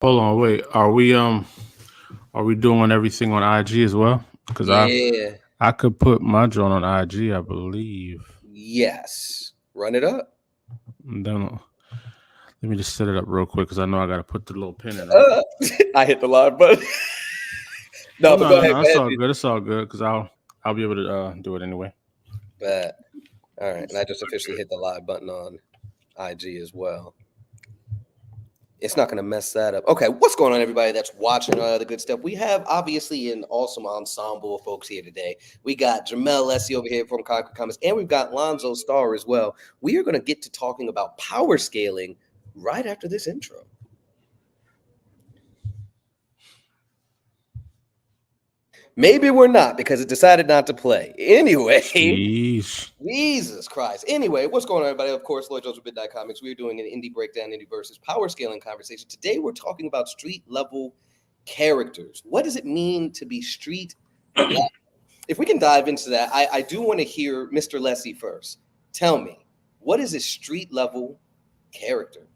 Hold on, wait. Are we doing everything on IG as well? Because Yeah. I could put my joint on IG, I believe. Yes. Run it up. And then let me just set it up real quick because I know I got to put the little pin in there. Uh, I hit the live button. Oh No, but no, go no, ahead. no, Go it's ahead, all dude. good. It's all good because I'll be able to do it anyway. Bet. All right. And I just officially hit the live button on IG as well. It's not going to mess that up. Okay, what's going on, everybody that's watching the good stuff? We have obviously an awesome ensemble of folks here today. We got Jamel Lessie over here from Concord Comics, and we've got Lonzo Starr as well. We are going to get to talking about power scaling right after this intro. Maybe we're not because it decided not to play. Anyway, Jeez. Jesus Christ. Anyway, what's going on, everybody? Of course, Lloyd Jones with Midnight Comics. We're doing an indie breakdown, indie versus power scaling conversation. Today, we're talking about street level characters. What does it mean to be street level? If we can dive into that, I do want to hear Mr. Lessie first. Tell me, what is a street level character?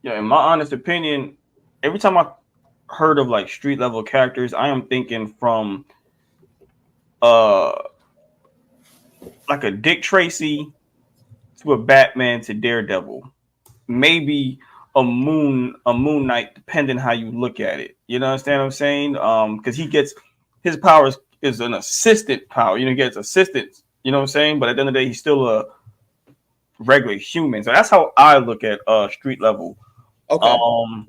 Yeah, in my honest opinion, every time I heard of like street level characters, I am thinking from uh like a Dick Tracy to a Batman to Daredevil. Maybe a Moon Knight, depending how you look at it. You know understand what I'm saying? Because he gets his powers is an assistant power. He gets assistance. You know what I'm saying? But at the end of the day, he's still a regular human. So that's how I look at street level. Okay. Um,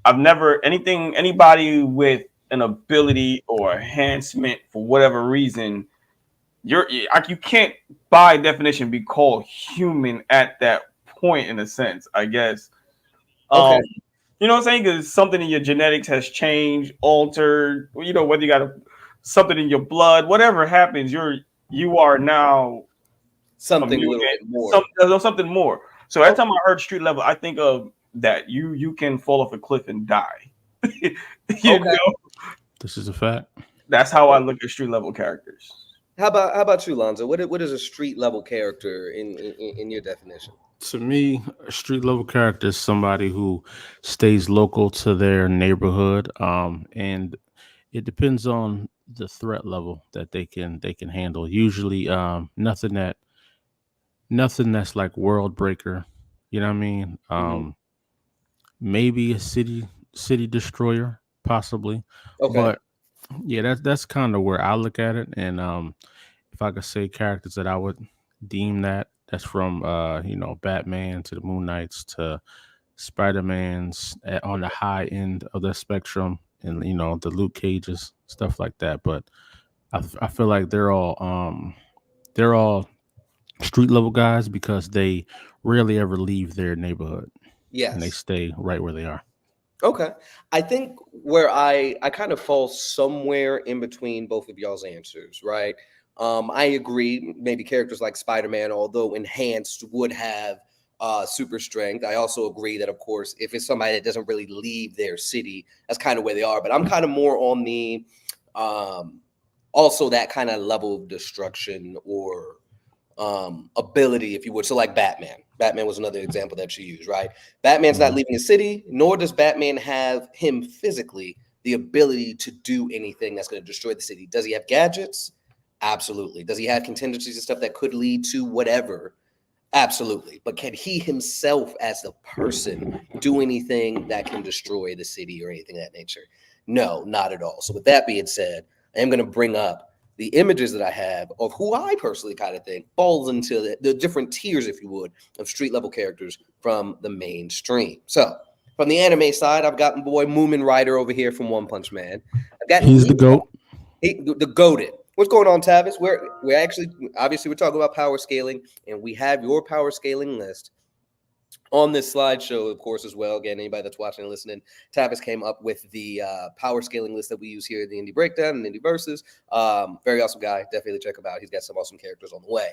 I've never anybody with an ability or enhancement for whatever reason. You can't by definition be called human at that point in a sense. I guess. Okay. Um, you know what I'm saying? Because something in your genetics has changed, altered. Whether you got something in your blood, whatever happens, you are now a Something a little mutant. bit more. Something more. So every time I heard street level, I think of that you can fall off a cliff and die. you Okay. know, This is a fact. that's how I look at street level characters. How about you, Lonzo? What is a street level character in your definition? To me, a street level character is somebody who stays local to their neighborhood. And it depends on the threat level that they can handle. Usually, nothing that's like world breaker. You know what I mean? Hmm. Maybe a city destroyer, possibly. Okay. But yeah, that's kind of where I look at it. And if I could say characters that I would deem that's from Batman to the Moon Knights to Spider-Man's on the high end of the spectrum, and the Luke Cages, stuff like that. But I feel like they're all street level guys because they rarely ever leave their neighborhood and they Yes. stay right where they are. Okay. I think where I kind of fall somewhere in between both of y'all's answers, right? I agree. Maybe characters like Spider-Man, although enhanced, would have super strength. I also agree that, of course, if it's somebody that doesn't really leave their city, that's kind of where they are. But I'm kind of more on the um, also that kind of level of destruction or ability, if you would. So, like Batman. Batman was another example that you use, right? Batman's not Mhm. leaving his city, nor does Batman have him physically the ability to do anything that's going to destroy the city. Does he have gadgets? Absolutely. Does he have contingencies and stuff that could lead to whatever? Absolutely. But can he himself, as a person, do anything that can destroy the city or anything of that nature? No, not at all. So, with that being said, I am going to bring up the images that I have of who I personally kind of think falls into the different tiers, if you would, of street level characters from the mainstream. So, from the anime side, I've got my boy Moomin Rider over here from One Punch Man. I've got He's the goat. the goaded. What's going on, Tavis? We're actually obviously we're talking about power scaling, and we have your power scaling list on this slideshow, of course, as well. Again, anybody that's watching and listening, Tavis came up with the power scaling list that we use here in the Indie Breakdown and Indie Versus. Very awesome guy. Definitely check him out. He's got some awesome characters on the way.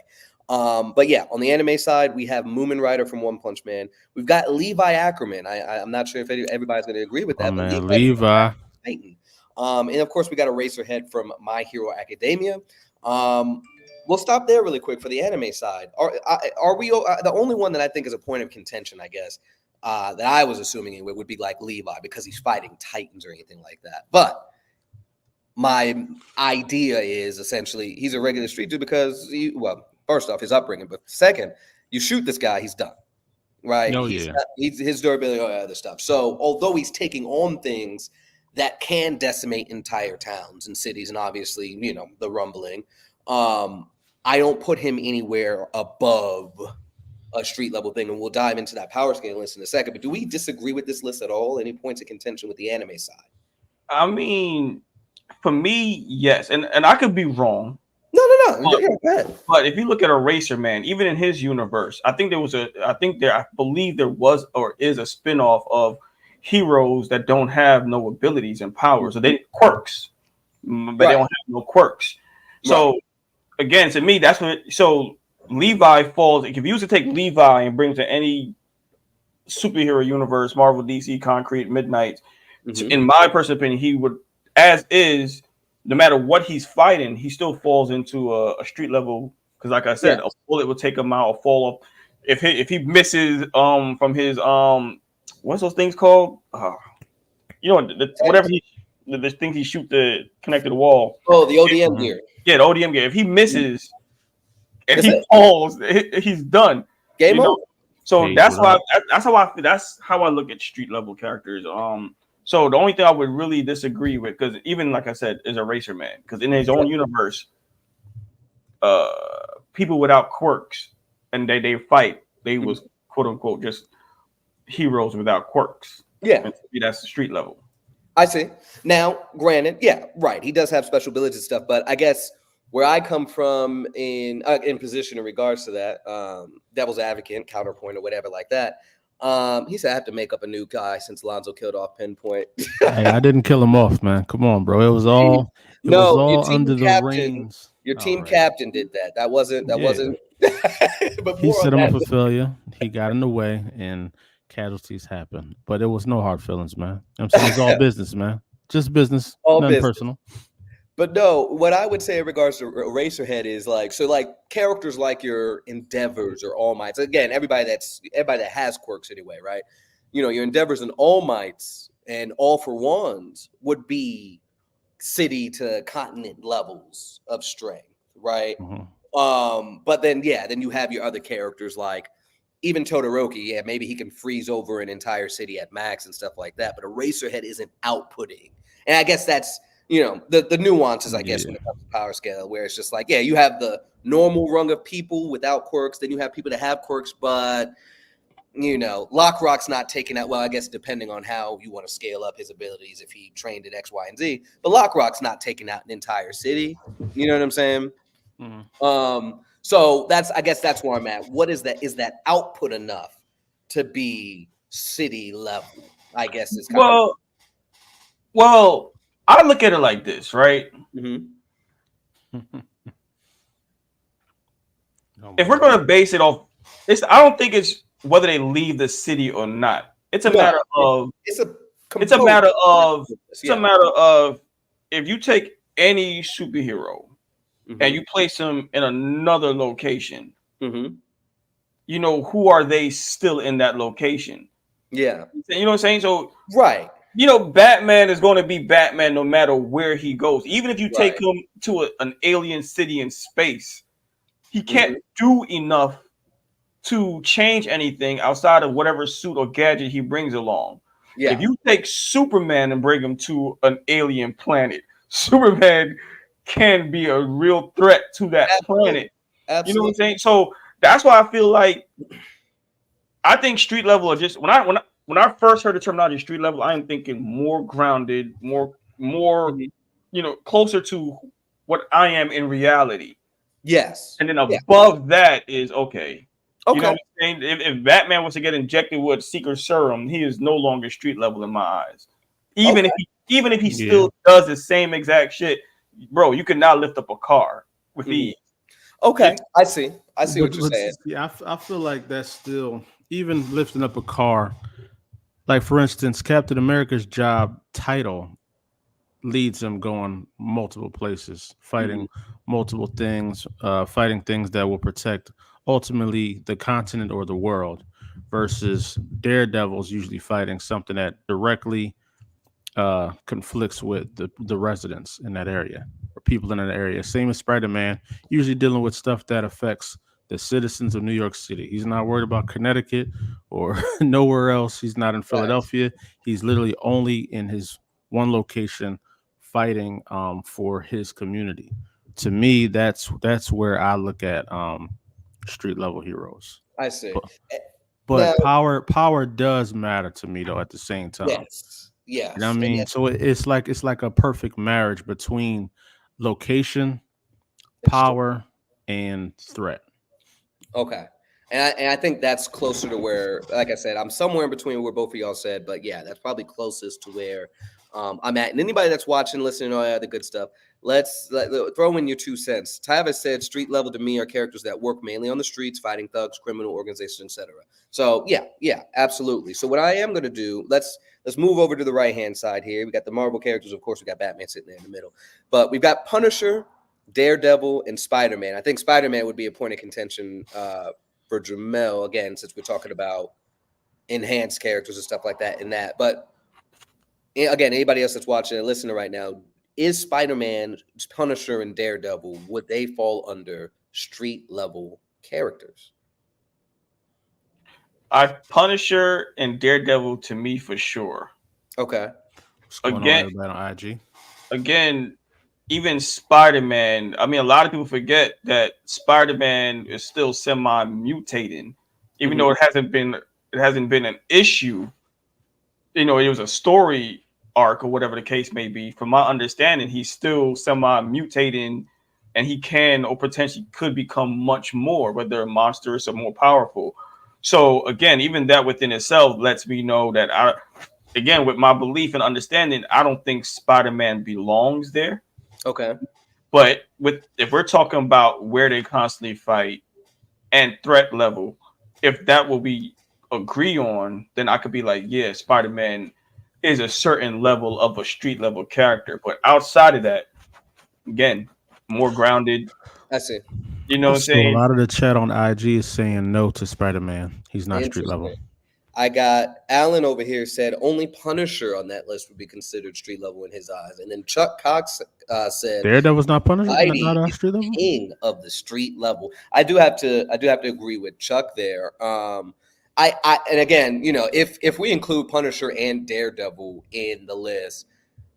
But yeah, on the anime side, we have Moomin Rider from One Punch Man. We've got Levi Ackerman. I'm not sure if everybody's going to agree with My that, but man Levi Levi. Titan. And of course, we got Eraserhead from My Hero Academia. Um, we'll stop there really quick for the anime side. Are we the only one that I think is a point of contention? I guess that I was assuming it would be like Levi because he's fighting Titans or anything like that. But my idea is essentially he's a regular street dude because first off, his upbringing, but second, you shoot this guy, he's done. Right? Oh He's yeah. he's his durability, all that other stuff. So although he's taking on things that can decimate entire towns and cities, and obviously, the rumbling, I don't put him anywhere above a street level thing. And we'll dive into that power scale list in a second. But do we disagree with this list at all? Any points of contention with the anime side? I mean, for me, yes, and I could be wrong. No. Yeah, go ahead. But if you look at Eraser Man, even in his universe, I believe there was or is a spinoff of heroes that don't have no abilities and powers, or they quirks, but they don't have no quirks. So again, to me, that's what. So Levi falls. If you used to take Levi and bring to any superhero universe, Marvel, DC, Concrete, Midnight, in my personal opinion, he would, as is. No matter what he's fighting, he still falls into a street level because, like I said, a bullet will take him out or fall off. If he misses from his what's those things called? Whatever the things he shoot to connect to the wall. Oh, the ODM gear. Yeah, the ODM gear. If he misses and he falls, he's done. Game over. So that's how I look at street level characters. So the only thing I would really disagree with, because even like I said, is Eraser Man, because in his own universe, people without quirks and they fight, they was quote unquote just heroes without quirks. Yeah, and that's the street level. I see. Now, granted, yeah, right. He does have special abilities and stuff, but I guess where I come from in position in regards to that, devil's advocate, counterpoint, or whatever like that. He said I have to make up a new guy since Lonzo killed off Pinpoint. Hey, I didn't kill him off, man. Come on, bro. It was all under the reins. Your team captain did that. That wasn't. He set him up for failure. He got in the way, and casualties happened. But it was no hard feelings, man. I'm saying it's all business, man. Just business, nothing personal. But no, what I would say in regards to Eraserhead is like characters like your Endeavors or All Mights. Again, everybody that has quirks anyway, right? Your Endeavors and All Mights and All for Ones would be city to continent levels of strength, right? But then you have your other characters like even Todoroki. Yeah, maybe he can freeze over an entire city at max and stuff like that. But Eraserhead isn't outputting, and I guess that's the nuances, I guess, when it comes to power scale, where it's just like, you have the normal rung of people without quirks. Then you have people that have quirks, but, Lockrock's not taking that. Well, I guess depending on how you want to scale up his abilities, if he trained at X, Y, and Z. But Lockrock's not taking out an entire city. You know what I'm saying? So I guess that's where I'm at. What is that? Is that output enough to be city level? I guess is kind of. Well. I look at it like this, right? If we're going to base it off, I don't think it's whether they leave the city or not. It's a matter of. It's a matter of if you take any superhero and you place them in another location, who are they still in that location? Yeah, you know what I'm saying. So right. Batman is going to be Batman no matter where he goes. Even if you take him to an alien city in space, he can't do enough to change anything outside of whatever suit or gadget he brings along. Yeah. If you take Superman and bring him to an alien planet, Superman can be a real threat to that planet. Absolutely. You know what I'm saying? So that's why I feel like I think street level are just when I first heard the terminology street level, I am thinking more grounded, more closer to what I am in reality. Yes. And then above that is okay. You know what I'm saying? If Batman was to get injected with secret serum, he is no longer street level in my eyes. Even if he still does the same exact shit, bro, you can now lift up a car with ease. Okay, I see what you're saying. Yeah, I feel like that's still even lifting up a car. Like, for instance, Captain America's job title leads him going multiple places, fighting multiple things, fighting things that will protect ultimately the continent or the world. versus Daredevil's usually fighting something that directly conflicts with the residents in that area or people in that area. Same as Spider-Man, usually dealing with stuff that affects the citizens of New York City. He's not worried about Connecticut or nowhere else. He's not in Facts. Philadelphia. He's literally only in his one location fighting for his community. To me, that's where I look at street level heroes. I see. But, Eh, Now, but power does matter to me though at the same time. yes, You know what I yes, and mean? yes, So it's like a perfect marriage between location, and story. power, and threat. Okay. And I think that's closer to where, like I said, I'm somewhere in between where both of y'all said, but yeah, that's probably closest to where I'm at. And anybody that's watching, listening, all that other good stuff, throw in your 2 cents. Tavis said, street level to me are characters that work mainly on the streets, fighting thugs, criminal organizations, etc. So yeah, absolutely. So what I am going to do, let's move over to the right hand side here. We got the Marvel characters, of course. We got Batman sitting there in the middle, but we've got Punisher, Daredevil, and Spider-Man. I think Spider-Man would be a point of contention for Jamel, again, since we're talking about enhanced characters and stuff like that in that. But again, anybody else that's watching and listening right now, is Spider-Man, Punisher, and Daredevil, would they fall under street level characters? Punisher and Daredevil to me for sure. Okay. What's going on, Again, everybody on IG? again, even Spider-Man. I mean, a lot of people forget that Spider-Man is still semi-mutating, even though it hasn't been an issue. You know, it was a story arc or whatever the case may be. From my understanding, he's still semi-mutating, and he can or potentially could become much more, whether monstrous or more powerful. So again, even that within itself lets me know that again, with my belief and understanding, I don't think Spider-Man belongs there. Okay. But if we're talking about where they constantly fight and threat level, if that will be agree on, then I could be like, yeah, Spider-Man is a certain level of a street level character. But outside of that, again, more grounded. I see. You know what I'm So a saying? lot of the chat on IG is saying no to Spider-Man. He's not street level. Interesting. I got Alan over here said only Punisher on that list would be considered street level in his eyes. And then Chuck Cox said Daredevil's not Punisher, Spidey not is street the level. king of the street level. I do have to agree with Chuck there. And again, if we include Punisher and Daredevil in the list,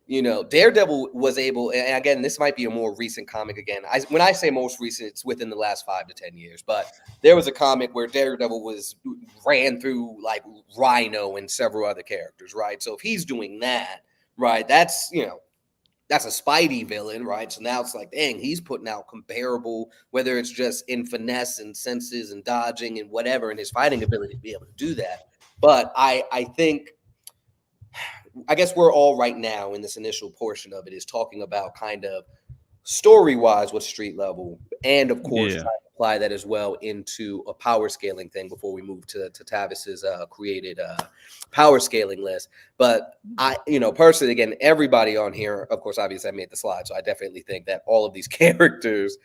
Daredevil was able, and again, this might be a more recent comic. Again, when I say most recent, it's within the last 5 to 10 years. But there was a comic where Daredevil ran through like Rhino and several other characters, right? So if he's doing that, right, that's a Spidey villain, right? So now it's like, dang, he's putting out comparable, whether it's just in finesse and senses and dodging and whatever, and his fighting ability to be able to do that. But I think, I guess we're all right now in this initial portion of it is talking about kind of story-wise with street level, and of course trying to apply that as well into a power scaling thing before we move to Tavis's created power scaling list. But I, personally, again, everybody on here, of course, obviously I made the slide, so I definitely think that all of these characters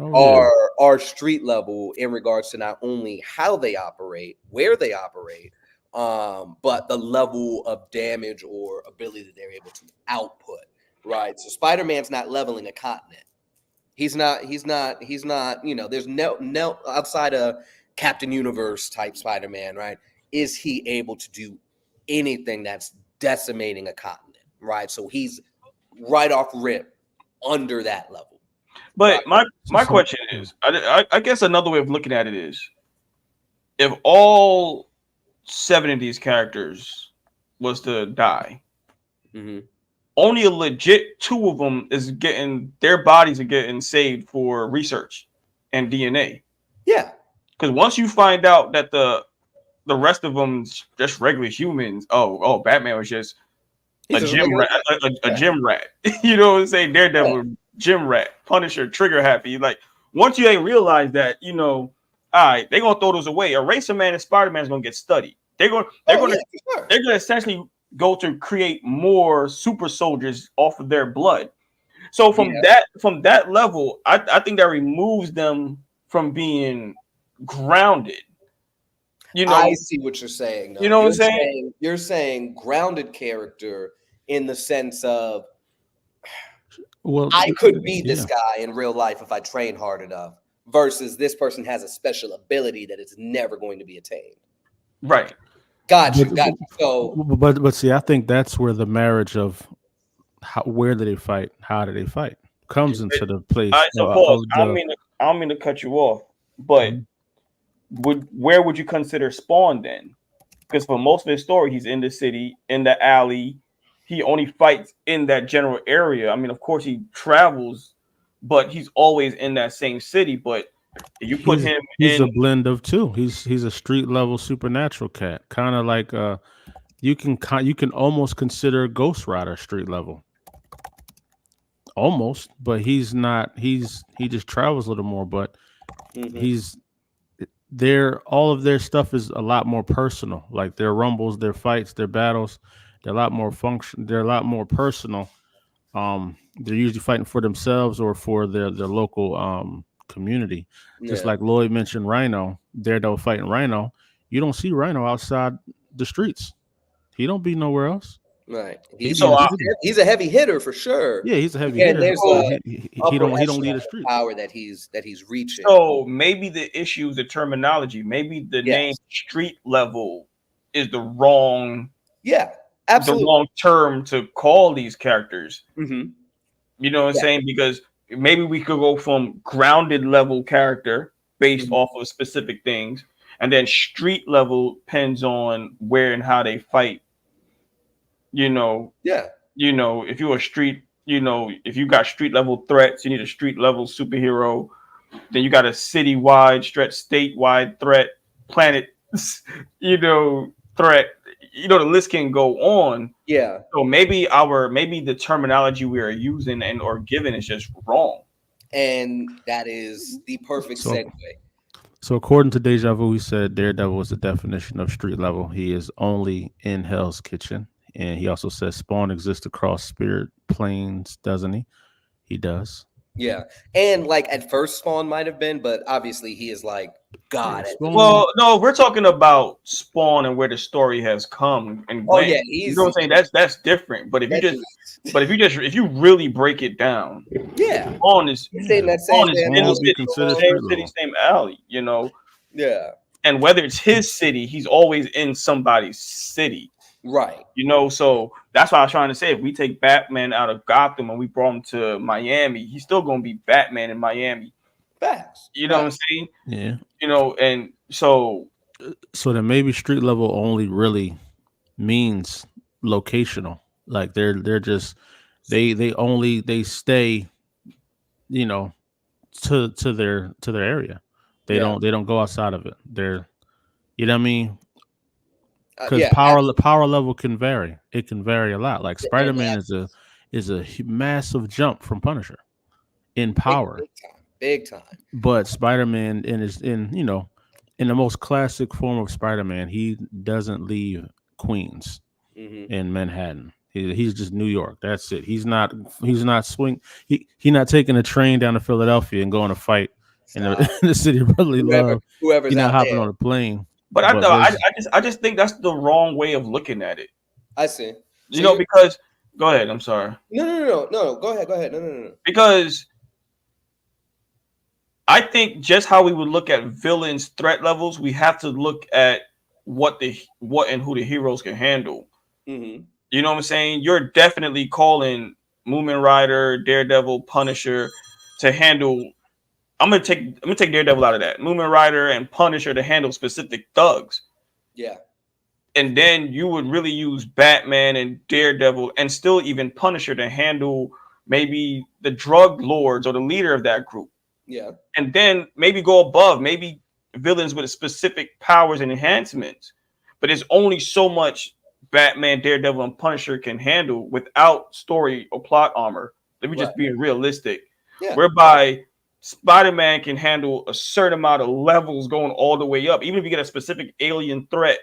are street level in regards to not only how they operate, where they operate, but the level of damage or ability that they're able to output. Right. So Spider-Man's not leveling a continent. He's not, there's no outside of Captain Universe type Spider-Man, right? Is he able to do anything that's decimating a continent? Right. So he's right off rip under that level. But my question is, I guess another way of looking at it is, if all 7 of these characters was to die, only a legit 2 of them is getting, their bodies are getting saved for research and DNA. Yeah. Because once you find out that the rest of them just regular humans, Batman was just a gym rat, a gym rat. You know what I'm saying? Daredevil, gym rat, Punisher, trigger happy. Like, once you ain't realize that, all right, they're gonna throw those away. Eraser Man and Spider-Man is gonna get studied. They're gonna essentially go to create more super soldiers off of their blood. So from that level, I think that removes them from being grounded. You I know, see what you're saying, you though. know what I'm saying? You're saying grounded character in the sense of Well, I could be this yeah. guy in real life if I train hard enough, versus this person has a special ability that is never going to be attained. Right. Got But, you. Got you. So but see, I think that's where the marriage of where do they fight, how do they fight, comes into the All place right, so pause. of the. I don't mean to cut you off, but Mhm. where would you consider Spawn then? Because for most of his story, he's in the city, in the alley. He only fights in that general area. I mean, of course, he travels, but he's always in that same city. But if you put He's him he's in, a blend of two. He's a street level supernatural cat, kind of like you can almost consider Ghost Rider street level, almost, but he's not. He just travels a little more, but mhm. he's all of their stuff is a lot more personal. Like their rumbles, their fights, their battles, they're a lot more function. They're a lot more personal. They're usually fighting for themselves or for their local community. Just Yeah, like Lloyd mentioned, Rhino, Daredevil fighting Rhino. You don't see Rhino outside the streets. He don't be nowhere else. right. He He's be in so the I, city. he's a heavy hitter for sure. Yeah, he's a heavy Again, hitter, there's but so, a he upper don't lead echelon the of streets. power that he's reaching. so maybe the issue is the terminology. Maybe the name Yes. street level is Yeah. the Absolutely. wrong term to call these characters. Hmm. You know what I'm Yeah. saying? Because maybe we could go from grounded level character based Mhm. off of specific things, and then street level depends on where and how they fight. You know, Yeah. if you're a street, if you got street level threats, you need a street level superhero. Then you got a citywide, stretch statewide threat, planet, threat. The list can go on. Yeah. So maybe the terminology we are using and or given is just wrong. And that is the perfect So segue. so according to Deja Vu, he said Daredevil is the definition of street level. He is only in Hell's Kitchen. And he also says Spawn exists across spirit planes, doesn't he? He does. Yeah. And like at first Spawn might have been, but obviously he is like Yeah, God at this. Spawn. Well, no, we're talking about Spawn and where the story has come and Oh went. yeah, You know what I'm saying? That's different. But that dude if you really break it down, yeah. Spawn is He's in Yeah. that same in Spawn the would be city, considered Daredevil. same street city, level. same alley. Yeah. And whether it's his city, he's always in somebody's city. Right. So that's why I was trying to say, if we take Batman out of Gotham and we brought him to Miami, he's still gonna be Batman in Miami. Facts. You know what I'm Facts. saying? Yeah. And so So then maybe street level only really means locational. Like they're just they stay, you know, to their area. Yeah. They don't go outside of it. They're, you know what I mean? Because Yeah, absolutely. power level can vary. It can vary a lot. Like Spider And Man that's is a massive jump from Punisher in big, power. big time. Big time. But Spider Man in the most classic form of Spider Man, he doesn't leave Queens Hmm. in Manhattan. He's just New York. That's it. He's not swing. He not taking a train down to Philadelphia and going to fight in the, Stop. in the city of brotherly love. Whoever's He's not out hopping there. on a plane. but I But know there's I just think that's the wrong way of looking at it. I see. So you're Because go ahead, I'm sorry. no. Go ahead. Go ahead. No. Because I think just how we would look at villains' threat levels, we have to look at what and who the heroes can handle. Hmm. You know what I'm saying? You're definitely calling Moomin Rider, Daredevil, Punisher to handle. I'm gonna take Daredevil out of that. Moomin Rider and Punisher to handle specific thugs. Yeah. And then you would really use Batman and Daredevil and still even Punisher to handle maybe the drug lords or the leader of that group. Yeah. And then maybe go above, maybe villains with specific powers and enhancements. But there's only so much Batman, Daredevil, and Punisher can handle without story or plot armor. Let me Right. just be realistic. Yeah. Whereby Spider-Man can handle a certain amount of levels going all the way up. Even if you get a specific alien threat,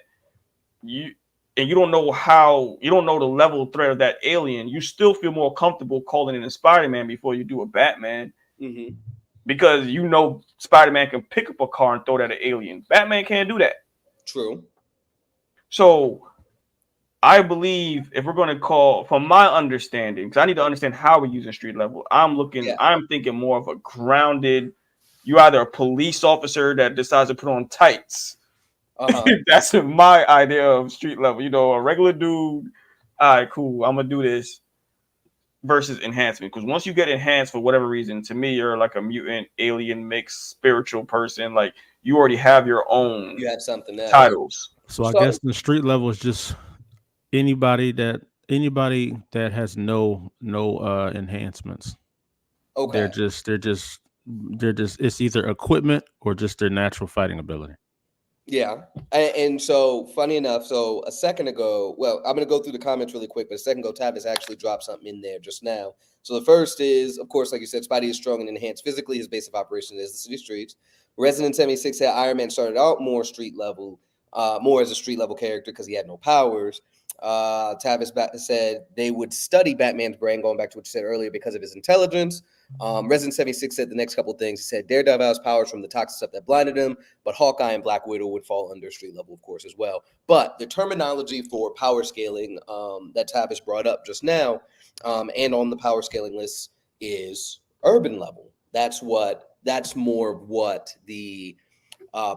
you don't know the level of threat of that alien, you still feel more comfortable calling in a Spider-Man before you do a Batman. Hmm. Because Spider-Man can pick up a car and throw that at an alien. Batman can't do that. True. So I believe if we're going to call, from my understanding, because I need to understand how we're using street level, I'm thinking more of a grounded, you're either a police officer that decides to put on tights. That's my idea of street level. You know, a regular dude, all right, cool, I'm going to do this, versus enhancement. Because once you get enhanced for whatever reason, to me, you're like a mutant, alien, mixed, spiritual person. Like, you already have your own You have something there. titles. So I guess the street level is just anybody that has no enhancements. Okay. They're just it's either equipment or just their natural fighting ability. Yeah. And so, funny enough, so a second ago, well, I'm going to go through the comments really quick, but a second ago, Tavis actually dropped something in there just now. So the first is, of course, like you said, Spidey is strong and enhanced physically. His base of operation is the city streets. Resident 76 said Iron Man started out more street level, more as a street level character because he had no powers. Tavis said they would study Batman's brain, going back to what you said earlier, because of his intelligence. Resident 76 said the next couple of things. He said Daredevil has powers from the toxic stuff that blinded him, but Hawkeye and Black Widow would fall under street level, of course, as well. But the terminology for power scaling that Tavis brought up just now, and on the power scaling list, is urban level. That's more of what the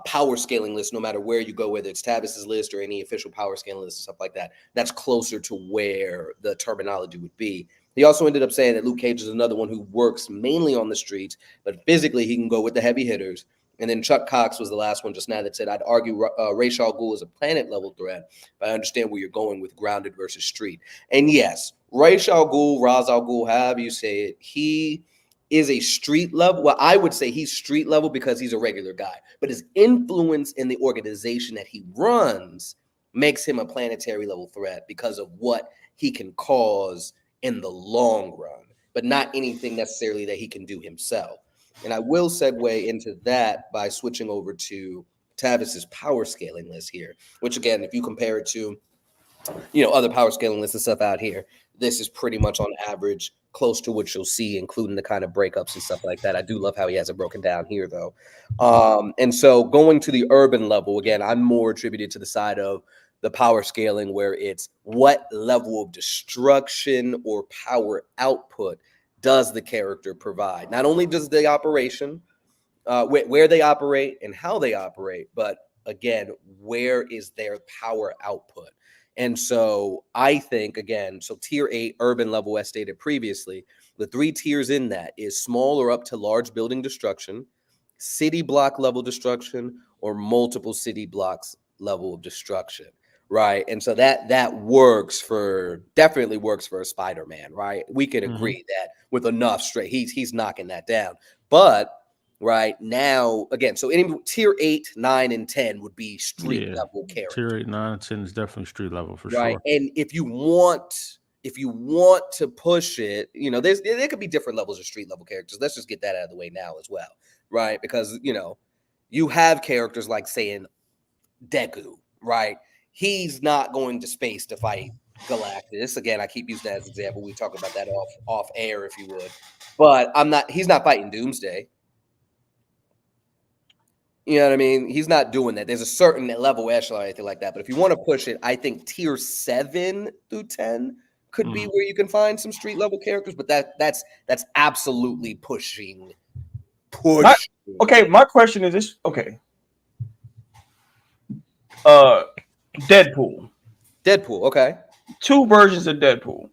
power scaling list, no matter where you go, whether it's Tavis's list or any official power scaling list and stuff like that, that's closer to where the terminology would be. He also ended up saying that Luke Cage is another one who works mainly on the streets, but physically he can go with the heavy hitters. And then Chuck Cox was the last one just now that said, I'd argue Ra's al Ghul is a planet level threat, but I understand where you're going with grounded versus street. And yes, Ra's al Ghul, however you say it, he is a street level. Well, I would say he's street level because he's a regular guy, but his influence in the organization that he runs makes him a planetary level threat because of what he can cause in the long run, but not anything necessarily that he can do himself. And I will segue into that by switching over to Tavis's power scaling list here, which again, if you compare it to, other power scaling lists and stuff out here, this is pretty much on average close to what you'll see, including the kind of breakups and stuff like that. I do love how he has it broken down here, though. And so going to the urban level, again, I'm more attributed to the side of the power scaling where it's what level of destruction or power output does the character provide. Not only does the operation, where they operate and how they operate, but again, where is their power output? And so I think, again, so tier 8 urban level, as stated previously, the 3 tiers in that is small or up to large building destruction, city block level destruction, or multiple city blocks level of destruction, right? And so that definitely works for a Spider-Man, right? We can agree that with enough straight, he's knocking that down. But right now, again, so any tier 8, 9, and 10 would be street level characters. Tier 8, 9, and 10 is definitely street level for right? sure. And if you want to push it, there could be different levels of street level characters. Let's just get that out of the way now as well, right? Because you have characters like saying Deku, right? He's not going to space to fight Galactus. Again, I keep using that as an example. We talk about that off air, if you would. But he's not fighting Doomsday. You know what I mean? He's not doing that. There's a certain level echelon or anything like that. But if you want to push it, I think tier 7 through 10 could be where you can find some street level characters. But that's absolutely pushing. My question is this. Okay. Deadpool. Okay. 2 versions of Deadpool.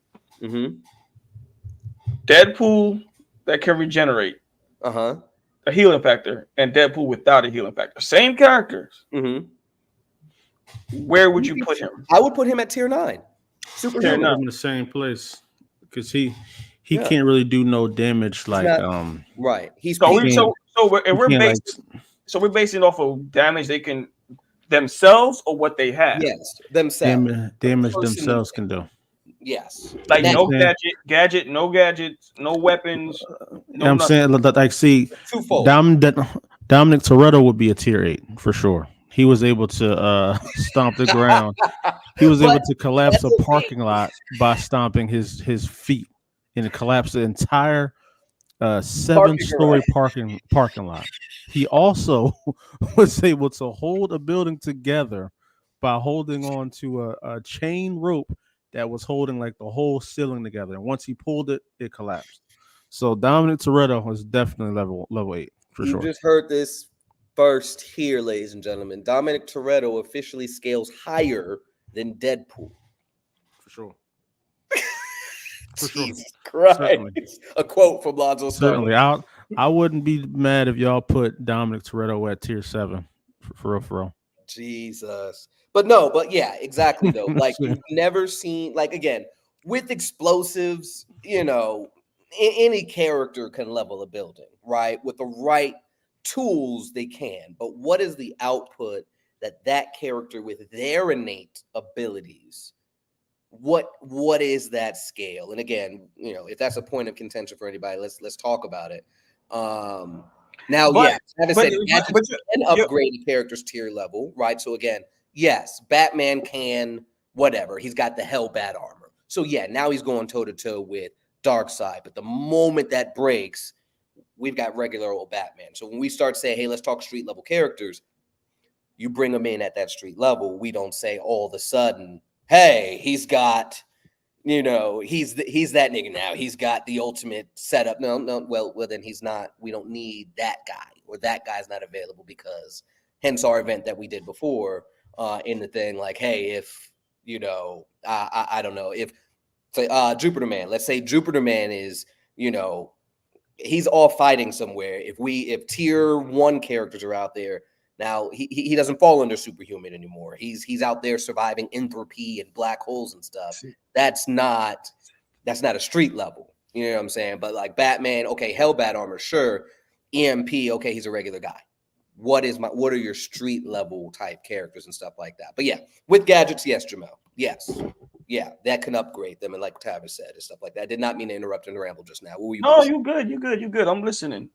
Deadpool that can regenerate. A healing factor, and Deadpool without a healing factor. Same characters. Where would you put him? I would put him at tier 9. Super tier 9 in the same place because he can't really do no damage like right. We're basing off of damage they can themselves or what they have. Yes, themselves. Damage themselves can do. Yes. Like no gadgets, no weapons. I'm saying, like, see, Dominic Toretto would be a tier 8 for sure. He was able to stomp the ground. He was able to collapse a parking lot by stomping his feet, and it collapsed the entire 7-story parking lot. he also was able to hold a building together by holding on to a chain rope that was holding like the whole ceiling together. And once he pulled it, it collapsed. So Dominic Toretto was definitely level 8 for You sure. just heard this first here, ladies and gentlemen. Dominic Toretto officially scales higher than Deadpool. For sure. For sure. Jesus Christ. Certainly. A quote from Lonzo Certainly. Starling. I wouldn't be mad if y'all put Dominic Toretto at tier 7 for real, for real. Jesus. But no, but yeah, exactly though. Like you've never seen, like again, with explosives, any character can level a building, right? With the right tools, they can. But what is the output that character with their innate abilities? What is that scale? And again, if that's a point of contention for anybody, let's talk about it. Now, But- yeah, having but- said but- gadgets but you- can upgrade a character's tier level, right? So again, yes, Batman can whatever. He's got the Hellbat armor. So yeah, now he's going toe to toe with Darkseid. But the moment that breaks, we've got regular old Batman. So when we start saying, hey, let's talk street level characters, you bring them in at that street level. We don't say all of a sudden, hey, he's got, he's that nigga now. He's got the ultimate setup. No. Well, then he's not. We don't need that guy, or that guy's not available because. Hence our event that we did before in the thing. Like, hey, if I don't know if Jupiter Man. Let's say Jupiter Man is he's all fighting somewhere. If tier 1 characters are out there. Now he doesn't fall under superhuman anymore. He's out there surviving entropy and black holes and stuff. That's not a street level. You know what I'm saying? But like Batman, okay, Hellbat armor, sure. EMP, okay, he's a regular guy. What are your street level type characters and stuff like that? But yeah, with gadgets, yes, Jamel. Yes. Yeah, that can upgrade them. And like Tavis said and stuff like that. I did not mean to interrupt and ramble just now. What were you No, you good. I'm listening.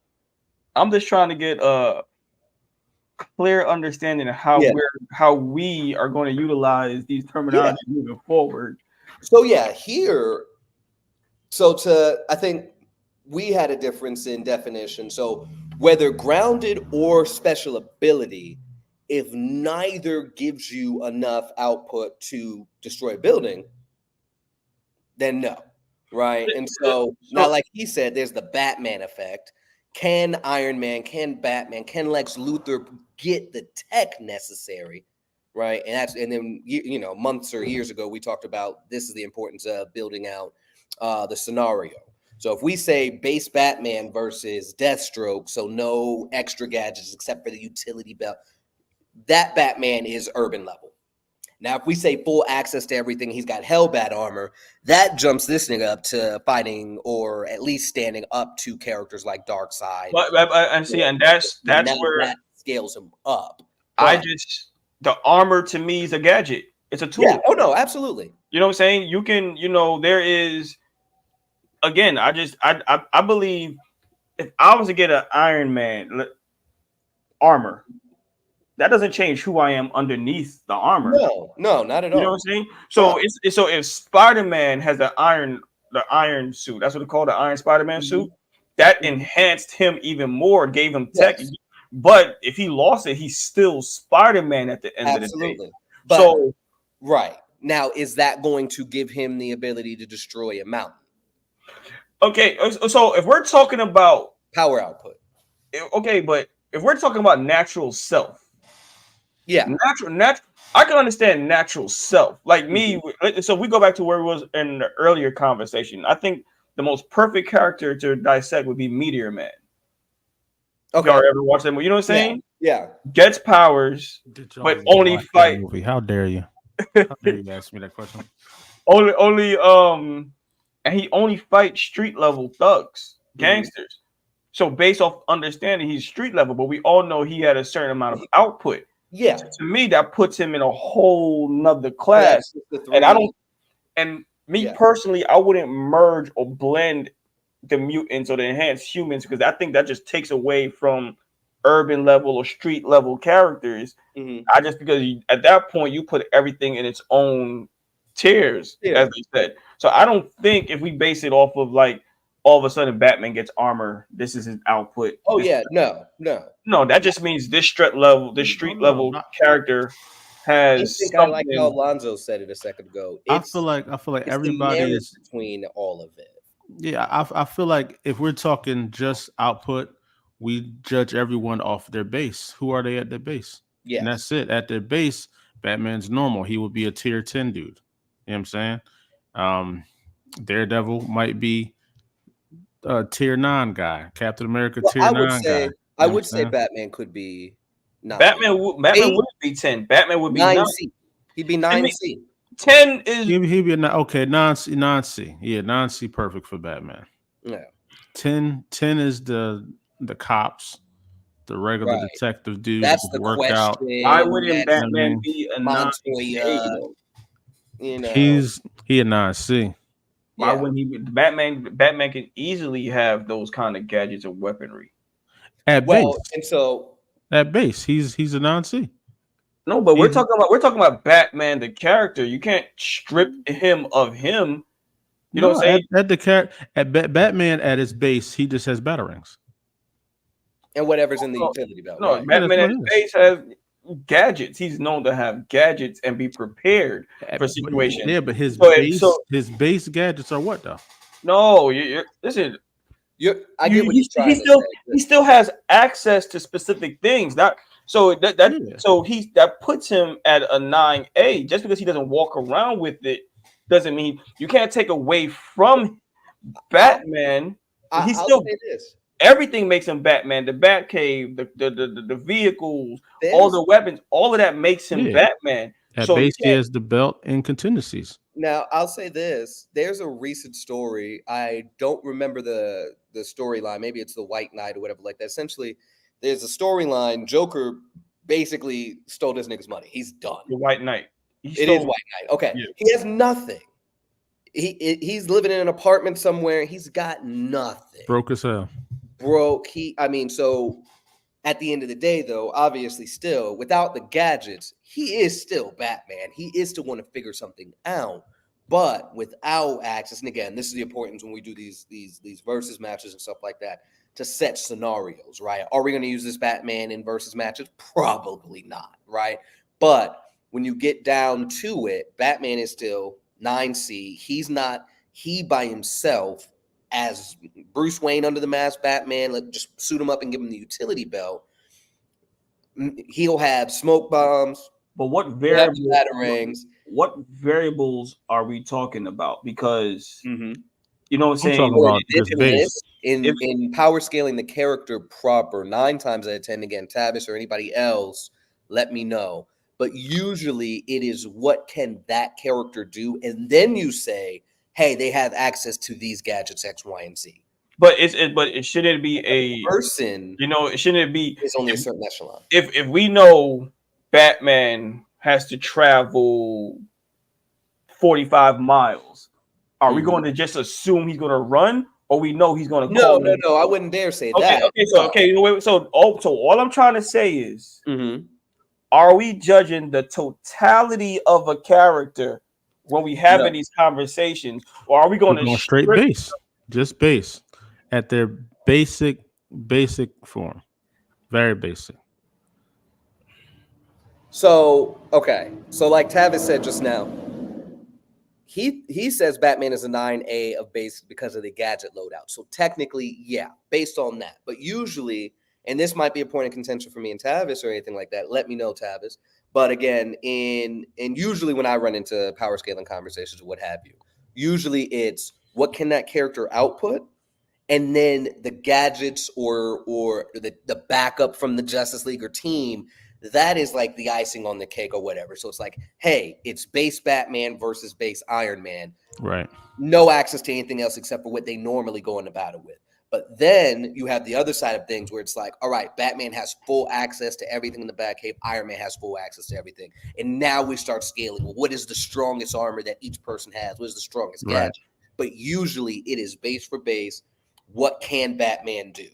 I'm just trying to get clear understanding of how we are going to utilize these terminologies moving forward. So yeah, I think we had a difference in definition. So whether grounded or special ability, if neither gives you enough output to destroy a building, then no, right? And so now, like he said, there's the Batman effect. Can Iron Man, can Batman, can Lex Luthor get the tech necessary, right? And then months or years ago we talked about this is the importance of building out the scenario. So if we say base Batman versus Deathstroke, so no extra gadgets except for the utility belt, that Batman is urban level. Now, if we say full access to everything, he's got Hellbat armor, that jumps this nigga up to fighting or at least standing up to characters like Darkseid. And that's where that scales him up. The armor to me is a gadget. It's a tool. Yeah. Oh no, absolutely. You know what I'm saying? You can, there is. Again, I believe if I was to get an Iron Man armor, that doesn't change who I am underneath the armor. No, not at all. You know what I'm saying? So so if Spider-Man has the iron suit, that's what they call the Iron Spider-Man suit, that enhanced him even more, gave him tech. Yes. But if he lost it, he's still Spider-Man at the end of the day. But, so right. Now, is that going to give him the ability to destroy a mountain? Okay, so if we're talking about power output, okay, but if we're talking about natural self, natural. I can understand natural self. Like me, so we go back to where it was in the earlier conversation. I think the most perfect character to dissect would be Meteor Man. Okay, y'all ever watched that movie? You know what I'm saying? Yeah. Gets powers, but only fight. How dare you? How dare you ask me that question? And he only fights street level thugs, gangsters. So based off understanding, he's street level, but we all know he had a certain amount of output. Yeah. So to me, that puts him in a whole nother class. And personally, I wouldn't merge or blend the mutants or the enhanced humans because I think that just takes away from urban level or street level characters. Because at that point you put everything in its own tiers, as they said. So I don't think if we base it off of like all of a sudden Batman gets armor. This is his output. Oh This, yeah, no. no, that just means this No, street no, level not. character I has think I like how something. Alonzo said it a second ago. I feel like It's the everybody marriage is. between all of it. Yeah, I feel like if we're talking just output, we judge everyone off their base. Who are they at their base? And Yes. that's it. At their base, Batman's normal. He would be a tier 10 dude. You know what I'm saying? Um, Daredevil might be a tier 9 guy. Captain America Well, tier 9 guy. You I know what I'm would say saying? Batman could be 9. Batman 8, wouldn't be 10. Batman would be 9. 9C. He'd be I 9C. 10 is He'd be a okay, 9C. Yeah, 9C perfect for Batman. Yeah. 10 is the cops, the regular Right. detective dude That's that the can work question. out. why wouldn't That's I Batman mean, be a 9A Montoya, though? you know. he a 9C. Why Yeah. wouldn't he? Batman can easily have those kind of gadgets and weaponry. At Well, base. and so At base, he's a 9C. No, but we're He's- talking about Batman the character. You can't strip him of him. You know No, what I'm saying? at the Batman at his base, he just has batarangs. and whatever's in the No, utility belt. No, Right. Yeah, that's Batman what at it his is. base has gadgets. He's known to have gadgets and be prepared for situations. Yeah, but his So base gadgets are what though? no, you're listen. I get what He you're trying to say. he still has access to specific things. Not so that Yeah. so that puts him at a 9A. Just because he doesn't walk around with it doesn't mean you can't take away from Batman. He's I'll still say this. everything makes him Batman. The Batcave, the vehicles, all There's the weapons, all of that makes him Yeah. Batman. At So you base, he can't. has the belt and contingencies. Now I'll say this. There's a recent story. I don't remember the storyline. Maybe it's the White Knight or whatever like that. Essentially, there's a storyline. Joker basically stole this nigga's money. He's done. The White Knight. It is White Knight. Okay. Yeah. He has nothing. He's living in an apartment somewhere. He's got nothing. Broke as hell. Broke. So at the end of the day, though, obviously still without the gadgets, he is still Batman. He is still want to figure something out. But without access, and again, this is the importance when we do these versus matches and stuff like that, to set scenarios, right? Are we going to use this Batman in versus matches? Probably not, right? But when you get down to it, Batman is still 9C. He by himself as Bruce Wayne under the mask Batman, just suit him up and give him the utility belt. He'll have smoke bombs. But what batarangs. What variables are we talking about? Because Mm-hmm. you know what I'm I'm saying. talking about just base. In power scaling the character proper, 9 times out of 10, again, Tavis or anybody else, let me know. But usually it is what can that character do, and then you say, hey, they have access to these gadgets X, Y, and Z. But it shouldn't be a person. You know, it shouldn't be. It's only a certain echelon. If we know Batman has to travel 45 miles, are we going to just assume he's going to run, or we know he's going to? No. I wouldn't dare say that. So all I'm trying to say is, mm-hmm. Are we judging the totality of a character when we having these conversations, or are we going to straight base, just base at their basic form, very basic? So like Tavis said just now, he says Batman is a 9A of base because of the gadget loadout. So technically, yeah, based on that. But usually, and this might be a point of contention for me and Tavis or anything like that, let me know, Tavis. But again, usually when I run into power scaling conversations or what have you, usually it's what can that character output, and then the gadgets or the backup from the Justice League or team. That is like the icing on the cake or whatever. So it's like, hey, it's base Batman versus base Iron Man. Right. No access to anything else except for what they normally go into battle with. But then you have the other side of things where it's like, all right, Batman has full access to everything in the Batcave. Iron Man has full access to everything. And now we start scaling. Well, what is the strongest armor that each person has? What is the strongest gadget? But usually it is base for base. What can Batman do?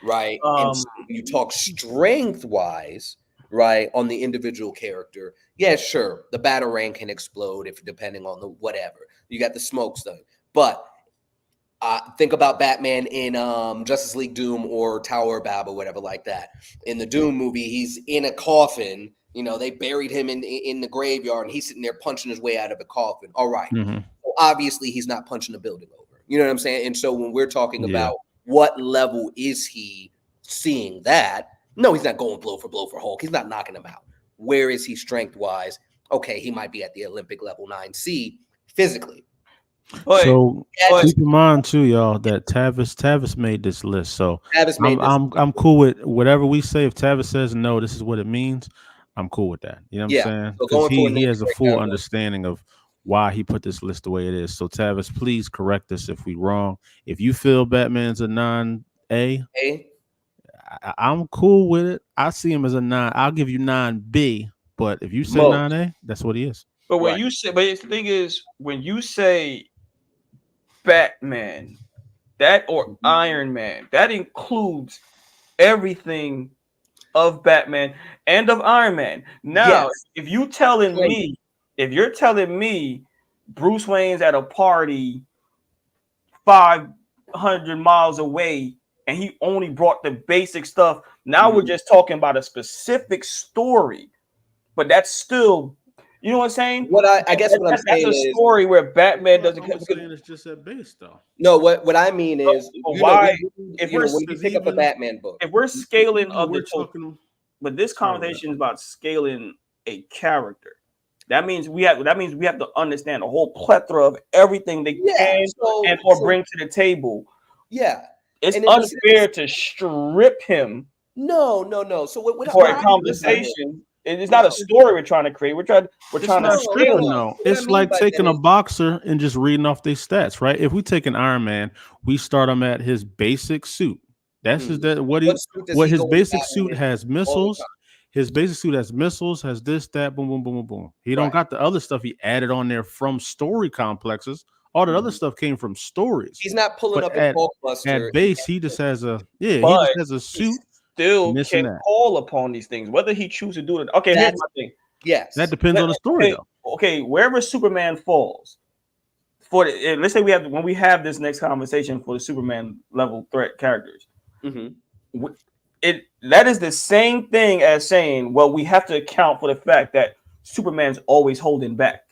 Right? And so you talk strength-wise, right, on the individual character. Yeah, sure. The batarang can explode depending on the whatever. You got the smoke stuff. But Think about Batman in Justice League Doom or Tower of Babel, whatever like that. In the Doom movie, he's in a coffin. You know, they buried him in the graveyard, and he's sitting there punching his way out of the coffin. All right. Mhm. Well, obviously, he's not punching the building over. You know what I'm saying? And so when we're talking Yeah. about what level is he seeing that, no, he's not going blow for Hulk. He's not knocking him out. Where is he strength-wise? Okay, he might be at the Olympic level 9C physically. But, So But keep in mind too, y'all, that Tavis made this list. So Travis made this. I'm cool with whatever we say. If Tavis says no, this is what it means, I'm cool with that. You know what Yeah. I'm saying? So Because going for a he name has a full breakdown, understanding of why he put this list the way it is. So Tavis, please correct us if we wrong. If you feel Batman's a 9A, hey, I'm cool with it. I see him as a 9. I'll give you 9B. But if you say Most. 9A, that's what he is. but when Right. you say, but the thing is, when you say Batman, that or Iron Man, that includes everything of Batman and of Iron Man. Now, Yes. if you're telling me Bruce Wayne's at a party 500 miles away and he only brought the basic stuff, now we're just talking about a specific story, but that's still, you know what I'm saying? What I guess what I'm That's saying a is story where Batman doesn't. I'm saying it's just at base though. no. What I mean is, But you why- know, if you know, we're- when you pick up a even- Batman book, If we're scaling of we're the total, talking. but this Sorry, conversation is about scaling a character. That means we have to understand a whole plethora of everything they can and or bring to the table. yeah, It's and in a unfair to strip him no. So what for a I- conversation. It's not a story we're trying to create. We're trying It's to not scale stripping, him. though. What I It's mean like by taking that a is- boxer and just reading off their stats, right? If we take an Iron Man, we start him at his basic suit. That's his suit does what he his go basic without suit in has all the missiles. time? His basic suit has missiles, has this, that, boom, boom, boom, boom, boom. He don't Right. got the other stuff he added on there from story complexes. All that other Mhm. stuff came from stories. He's not pulling But up in Hulkbuster. At base, he just has a he But just has a he suit. still this and can that. call upon these things, whether he chooses to do it. Okay, here's That's- my thing. Yes, That depends on the story, Okay, though. okay, wherever Superman falls, let's say when we have this next conversation for the Superman level threat characters, Mhm. that is the same thing as saying, well, we have to account for the fact that Superman's always holding back.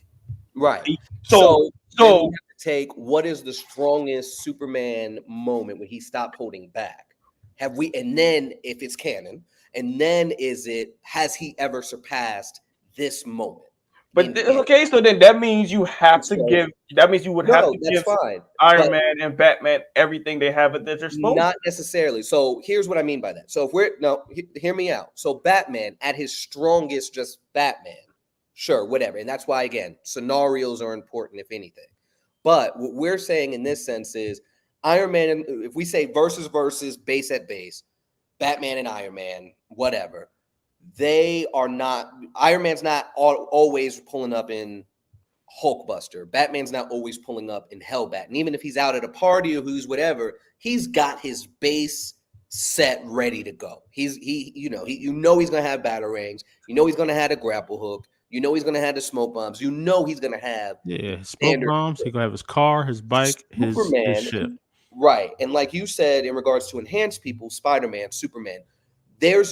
Right. So then we have to take what is the strongest Superman moment when he stopped holding back? Have we? And then if it's canon, and then has he ever surpassed this moment? But okay, so then that means you have to give. That means you would have to give fine. Iron Man and Batman everything they have at their disposal. Not necessarily. So here's what I mean by that. So hear me out. So Batman at his strongest, just Batman, sure, whatever. And that's why again, scenarios are important, if anything. But what we're saying in this sense is Iron Man. If we say versus base at base, Batman and Iron Man, whatever. They are not. Iron Man's not always pulling up in Hulkbuster. Batman's not always pulling up in Hellbat. And even if he's out at a party or who's whatever, he's got his base set ready to go. He's he's gonna have batarangs. You know he's gonna have a grapple hook. You know he's gonna have the smoke bombs. You know he's gonna have smoke bombs. He's gonna have his car, his bike, his ship. Right. And like you said, in regards to enhanced people, Spider-Man, Superman, they're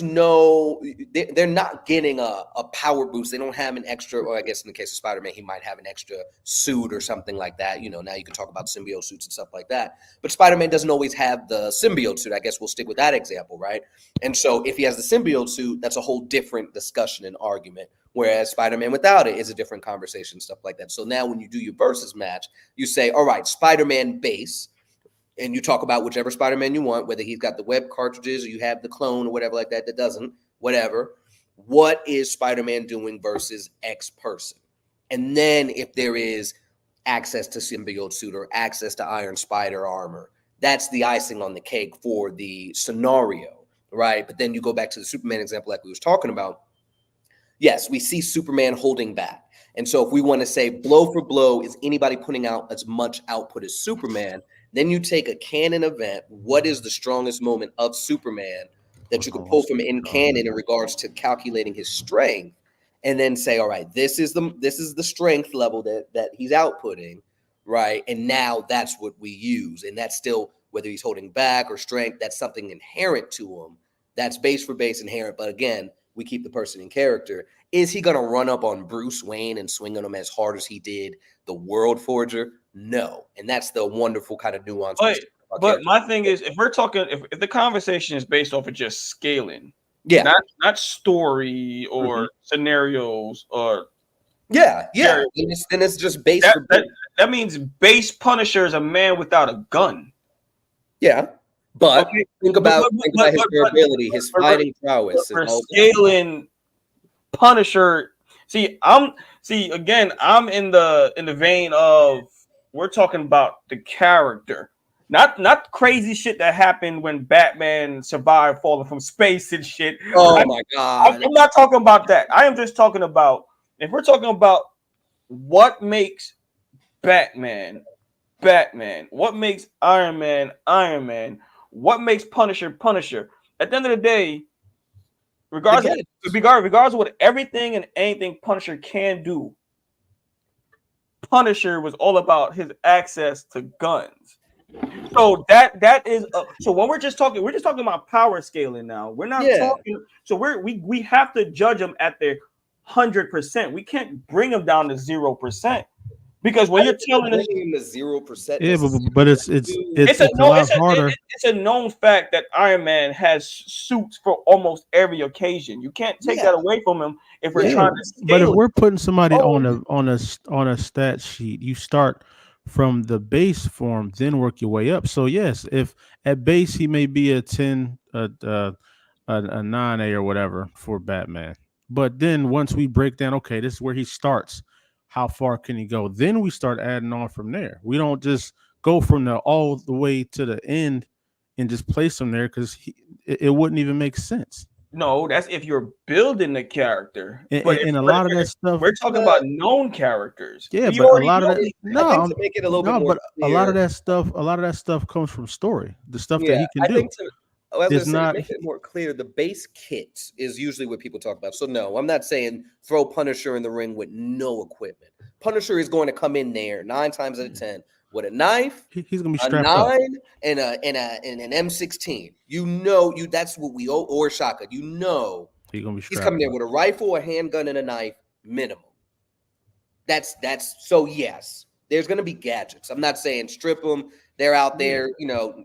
not getting a power boost. They don't have an extra, or I guess in the case of Spider-Man, he might have an extra suit or something like that. You know, now you can talk about symbiote suits and stuff like that. But Spider-Man doesn't always have the symbiote suit. I guess we'll stick with that example, right? And so if he has the symbiote suit, that's a whole different discussion and argument. Whereas Spider-Man without it is a different conversation, stuff like that. So now when you do your versus match, you say, all right, Spider-Man base, and you talk about whichever Spider-Man you want, whether he's got the web cartridges or you have the clone or whatever like that doesn't, whatever. What is Spider-Man doing versus X person? And then if there is access to symbiote suit or access to Iron Spider armor, that's the icing on the cake for the scenario, right? But then you go back to the Superman example like we was talking about. Yes, we see Superman holding back. And so if we want to say blow for blow, is anybody putting out as much output as Superman? Then you take a canon event. What is the strongest moment of Superman that you could pull from in canon in regards to calculating his strength? And then say, all right, this is the strength level that he's outputting. right? And now that's what we use. And that's still, whether he's holding back or strength, that's something inherent to him. That's base for base inherent. But again, we keep the person in character. Is he going to run up on Bruce Wayne and swing on him as hard as he did the World Forger? No. And that's the wonderful kind of nuance. But my thing is, if we're talking, if the conversation is based off of just scaling, yeah, not story or scenarios or then it's just base. That means base Punisher is a man without a gun. Yeah, but think about his durability, his fighting prowess. For scaling Punisher, I'm in the vein of, we're talking about the character, not crazy shit that happened when Batman survived falling from space and shit. Oh my god! I'm not talking about that. I am just talking about, if we're talking about what makes Batman, what makes Iron Man, what makes Punisher. At the end of the day, regardless of what everything and anything Punisher can do, Punisher was all about his access to guns. So that is so when we're just talking about power scaling now. We're not talking. So we have to judge them at their 100%. We can't bring them down to 0%. Because when you're telling us the 0%, yeah, but it's a lot harder. It's a known fact that Iron Man has suits for almost every occasion. You can't take that away from him if we're trying to scale. But if we're putting somebody on a stat sheet, you start from the base form, then work your way up. So yes, if at base he may be a 10, a 9A or whatever for Batman, but then once we break down, okay, this is where he starts. How far can he go? Then we start adding on from there. We don't just go from all the way to the end and just place him there, because it wouldn't even make sense. No, that's if you're building the character. And a lot of that stuff, we're talking about known characters. Yeah, but a lot of that, to make it a little bit more but clear, a lot of that stuff comes from story. The stuff that he can do. It's not, to make it more clear, the base kit is usually what people talk about. So no, I'm not saying throw Punisher in the ring with no equipment. Punisher is going to come in there 9 times out of 10 with a knife. He's going to be strapped up. A 9 and an M16. That's what we owe, or shotgun. He's coming there with a rifle, a handgun, and a knife minimum. That's so yes. There's going to be gadgets. I'm not saying strip them. They're out there,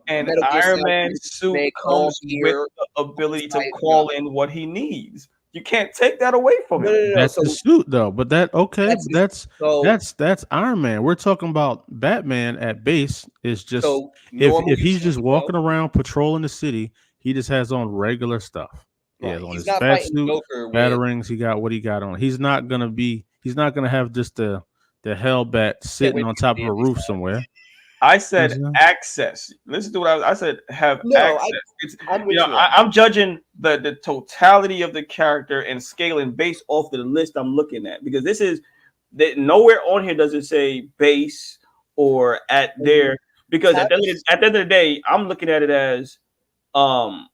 And Iron Man's suit comes with the ability to call in what he needs. You can't take that away from him. No. That's the suit, though. But that's Iron Man. We're talking about Batman at base. Is just if he's just walking around patrolling the city, he just has on regular stuff. Right. Yeah, on his bat suit, batarangs. He got what he got on. He's not gonna have just the Hellbat sitting on top of a roof somewhere. I said access. Listen to what I said. Access. I'm judging the totality of the character and scaling based off of the list I'm looking at, because this is that nowhere on here does it say base or at there. Because at the end of the day, I'm looking at it as I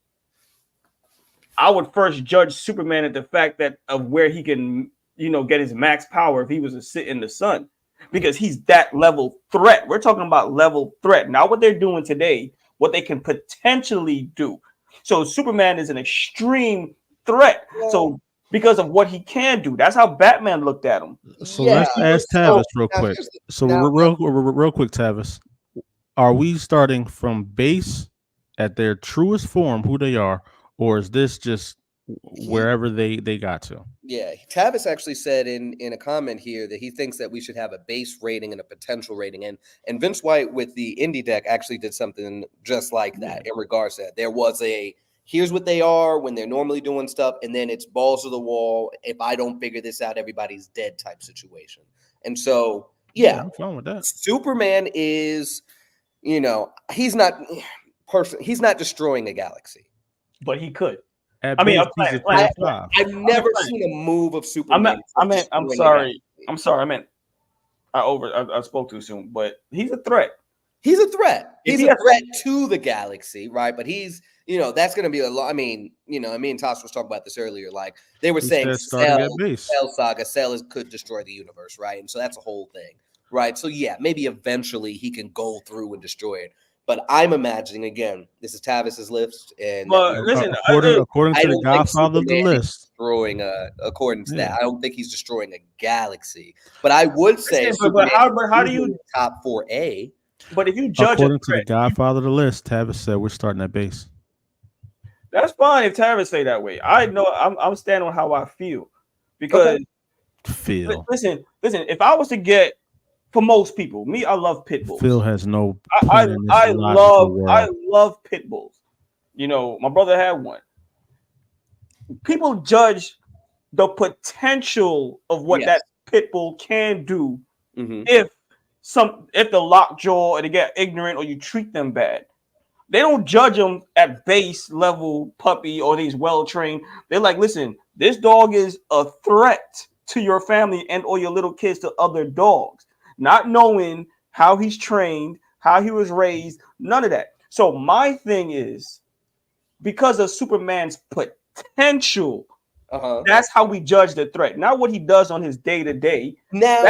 would first judge Superman at the fact that of where he can get his max power if he was to sit in the sun. Because he's that level threat. We're talking about level threat, not what they're doing today, what they can potentially do. So Superman is an extreme threat. Yeah. So because of what he can do, that's how Batman looked at him. So let's ask Tavis real quick. Real quick, Tavis, are we starting from base at their truest form, who they are, or is this just wherever they got to? Yeah, Tavis actually said in a comment here that he thinks that we should have a base rating and a potential rating, and Vince White with the indie deck actually did something just like that in regards to that. There was here's what they are when they're normally doing stuff, and then it's balls to the wall. If I don't figure this out, everybody's dead type situation. And so I'm fine with that. Superman is, he's not destroying a galaxy, but he could. I've never seen a move of Superman. I'm sorry. I spoke too soon, but he's a threat. He's a threat. He's a threat to the galaxy, right? But he's, that's going to be a lot. Me and Tosh was talking about this earlier. Like they were saying, Cell Saga, Cell could destroy the universe, right? And so that's a whole thing. right? So yeah, maybe eventually he can go through and destroy it. But I'm imagining, again, this is Tavis's list, and But listen, According I to the don't think Godfather of the Superman is list, destroying according to that. Yeah. I don't think he's destroying a galaxy. But I would say listen, Superman but how do is in you? the top 4A. But if you judge a according to the threat, Godfather of the list, Tavis said we're starting at base. that's fine if Travis say that way. I know I'm standing on how I feel because Okay. Phil. listen. If I was to get for most people, me, I love pit bulls. Phil has no I point in this logical world. love pit bulls. You know, my brother had one. People judge the potential of what Yes. that pit bull can do Mhm. if the lockjaw or they get ignorant or you treat them bad. They don't judge them at base level puppy or these well trained. They're like, listen, this dog is a threat to your family and or your little kids to other dogs, not knowing how he's trained, how he was raised, none of that. So my thing is, because of Superman's potential, that's how we judge the threat, not what he does on his day to day. Now,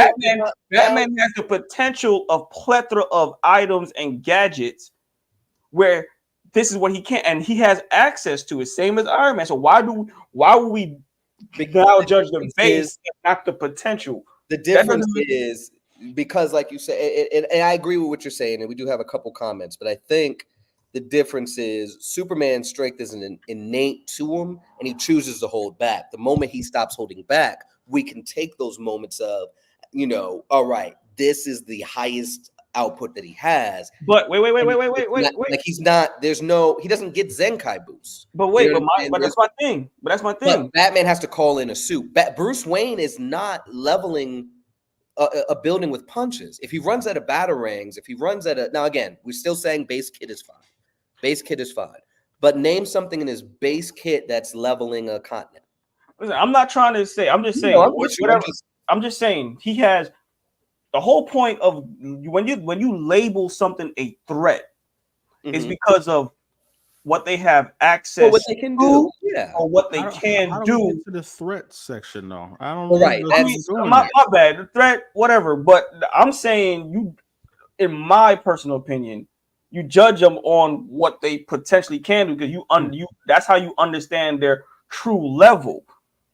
Batman has the potential of plethora of items and gadgets where this is what he can, and he has access to it, same as Iron Man. So why would we now judge the base and not the potential? The difference is because, like you say, and I agree with what you're saying, and we do have a couple comments, but I think the difference is Superman's strength is innate to him, and he chooses to hold back. The moment he stops holding back, we can take those moments of, all right, this is the highest output that he has. But wait. Like he's not. He doesn't get Zenkai boost. But wait, but that's my thing. But Batman has to call in a suit. Bruce Wayne is not leveling a building with punches. If he runs out of batarangs, now again, we're still saying base kit is fine. Base kit is fine. But name something in his base kit that's leveling a continent. Listen, I'm not trying to say. I'm just saying. I'm just saying he has the whole point of when you label something a threat is because of what they have access what they can do, or what they can do. Get to the threat section, though. I don't. Right, my bad. The threat, whatever. But I'm saying in my personal opinion, you judge them on what they potentially can do because that's how you understand their true level.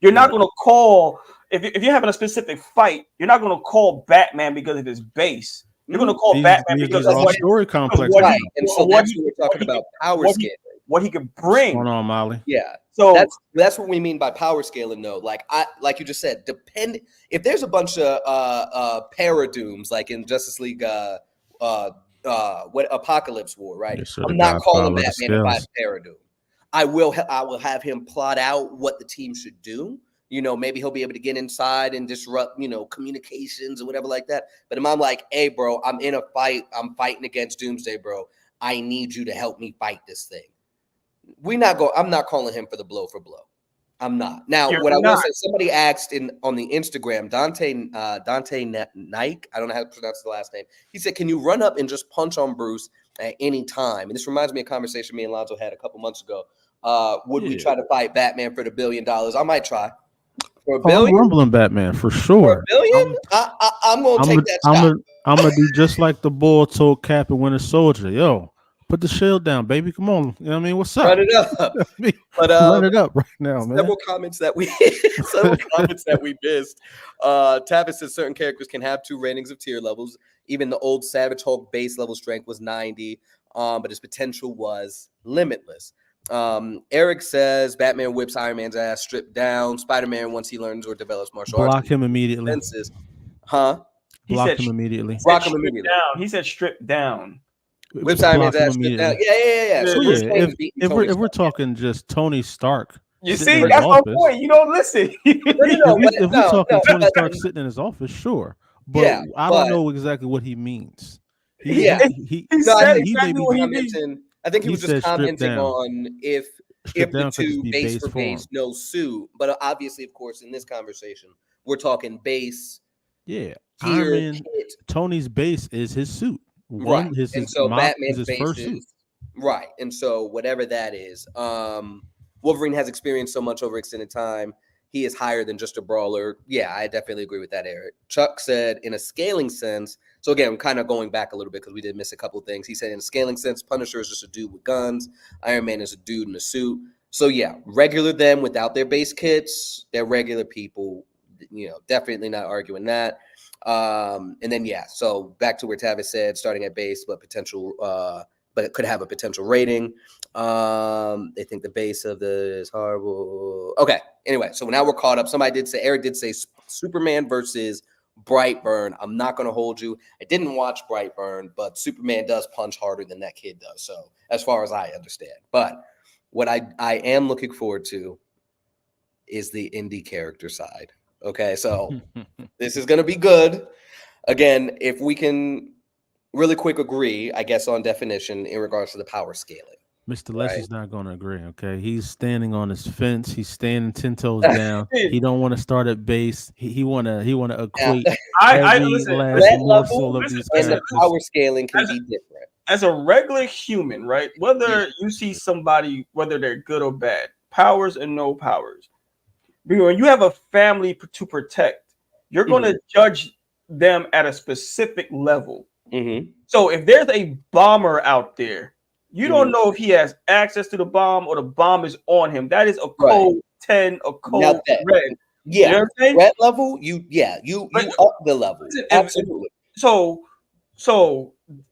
You're not going to call if you're having a specific fight. You're not going to call Batman because of his base. You're going to call Batman because of what story complex. Right, and so that's what we're talking about. Power scaling. What he can bring. What's going on, Molly? Yeah. So that's what we mean by power scaling, though. Like you just said, if there's a bunch of Paradooms like in Justice League, what Apocalypse War, right? I'm not calling Batman to fight Paradoom. I will have him plot out what the team should do. Maybe he'll be able to get inside and disrupt, communications or whatever like that. But if I'm like, hey, bro, I'm in a fight. I'm fighting against Doomsday, bro. I need you to help me fight this thing. I'm not calling him for the blow for blow. I'm not. Now, I will say, somebody asked on the Instagram, Dante Nike, I don't know how to pronounce the last name. He said, can you run up and just punch on Bruce at any time? And this reminds me of a conversation me and Lonzo had a couple months ago. Would we try to fight Batman for the $1 billion? I might try. For $1 billion? I'm rumbling Batman for sure. For $1 billion? I'm going to take that shot. I'm going to do just like the bull told Cap and Winter Soldier. Yo, put the shield down, baby. Come on. You know what I mean? What's up? Run it up. Run it up right now, man. Several comments that we missed. Tavis says certain characters can have 2 ratings of tier levels. Even the old Savage Hulk base level strength was 90, but his potential was limitless. Eric says Batman whips Iron Man's ass stripped down. Spider-Man, once he learns or develops martial arts, block him immediately. Block him immediately. Block him immediately. He said stripped down. Whips Iron Man's ass stripped down. Yeah. So if we're talking just Tony Stark, you see, that's my point. You don't listen. If we're talking Tony Stark sitting in his office, sure, but I don't know exactly what he means. He said exactly what he means. I think he was just commenting on if the 2 base for base, no suit. But obviously, of course, in this conversation, we're talking base. Yeah, Iron Man. Tony's base is his suit. Right. And so Batman's base is right. And so whatever that is, Wolverine has experienced so much over extended time. he is higher than just a brawler. Yeah, I definitely agree with that, Eric. Chuck said in a scaling sense, so again, I'm kind of going back a little bit because we did miss a couple of things. He said in a scaling sense, Punisher is just a dude with guns. Iron Man is a dude in a suit. So yeah, regular them without their base kits, they're regular people. Definitely not arguing that. And then yeah, so back to where Tavis said, starting at base, but but it could have a potential rating. They think the base of the is horrible. Okay, anyway, so now we're caught up. Eric did say Superman versus Brightburn. I'm not going to hold you. I didn't watch Brightburn, but Superman does punch harder than that kid does. So as far as I understand, but what I am looking forward to is the indie character side. Okay, so this is going to be good. Again, if we can really quick agree, I guess, on definition in regards to the power scaling. Mr. Right. Leslie's not going to agree. Okay, he's standing on his fence. He's standing 10 toes down. He don't want to start at base. He want to equate every listen, last that morsel level of these and the characters. power scaling can be different. As a regular human, right? Whether you see somebody, whether they're good or bad, powers and no powers, when you have a family to protect, you're going to judge them at a specific level. So if there's a bomber out there, you don't know if he has access to the bomb or the bomb is on him. That is a code 10, a code red. Yeah, you know what I'm saying? Red level, you up the level. Absolutely. So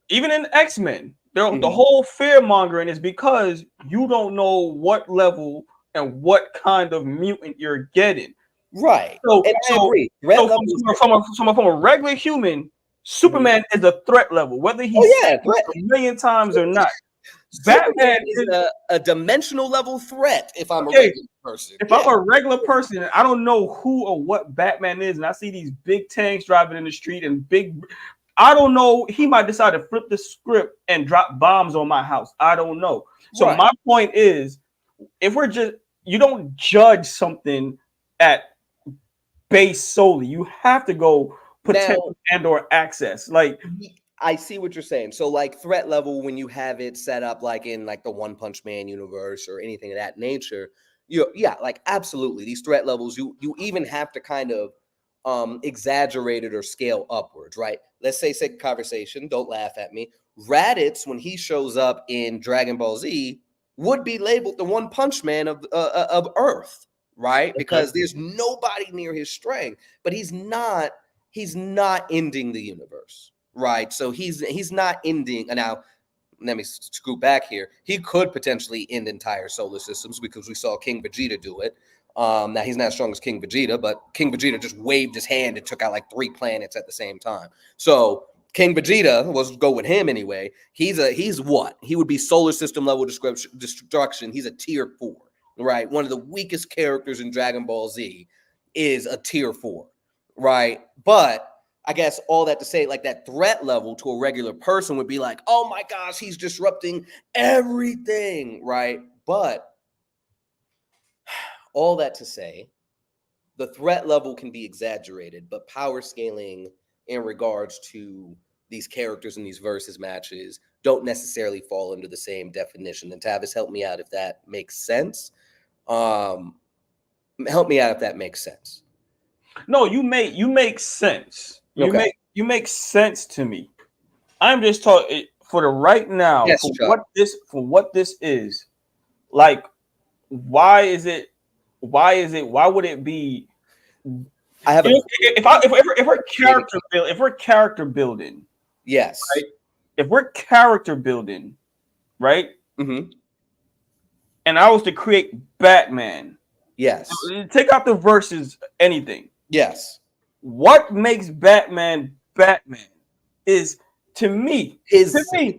even in X-Men, the whole fear mongering is because you don't know what level and what kind of mutant you're getting. Right. So I agree. From a regular human, Superman is a threat level, whether he's a million times or not. Batman is a dimensional level threat. If I'm a regular person, I'm a regular person, I don't know who or what Batman is, and I see these big tanks driving in the street and I don't know. He might decide to flip the script and drop bombs on my house. I don't know. So my point is, if you don't judge something at base solely. You have to go potential and/or access. Like, I see what you're saying. So like threat level, when you have it set up like in like the One Punch Man universe or anything of that nature, like absolutely these threat levels, you even have to kind of exaggerate it or scale upwards, right? Let's say conversation, don't laugh at me. Raditz, when he shows up in Dragon Ball Z, would be labeled the One Punch Man of Earth, right? Because there's nobody near his strength, but he's not ending the universe, right? So he's not ending. And now let me scoot back here. He could potentially end entire solar systems because we saw King Vegeta do it. Now he's not as strong as King Vegeta, but King Vegeta just waved his hand and took out like 3 planets at the same time. So King Vegeta, let's go with him anyway. He's what? He would be solar system level destruction. He's a tier 4, right? One of the weakest characters in Dragon Ball Z is a tier 4, right? But I guess all that to say, like that threat level to a regular person would be like, oh my gosh, he's disrupting everything, right? But all that to say, the threat level can be exaggerated, but power scaling in regards to these characters in these versus matches don't necessarily fall under the same definition. And Tavis, help me out if that makes sense. Help me out if that makes sense. No, you make sense. You make sense to me. I'm just talking for the right now. Yes, for what this is. Like, why would it be? I have if we're character building, yes. Right? If we're character building, right? Mm-hmm. And I was to create Batman. Yes. Take out the versus anything. Yes. What makes Batman Batman is to me is the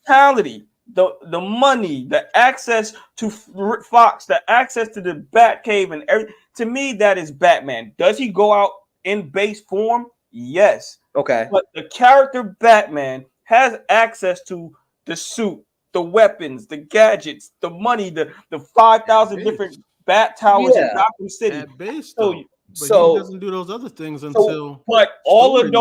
totality, the money, the access to Fox, the access to the Batcave, and everything. To me, that is Batman. Does he go out in base form? Yes. Okay. But the character Batman has access to the suit, the weapons, the gadgets, the money, the 5,000 different bat towers in Gotham City. At base, though. But he doesn't do those other things until. But all of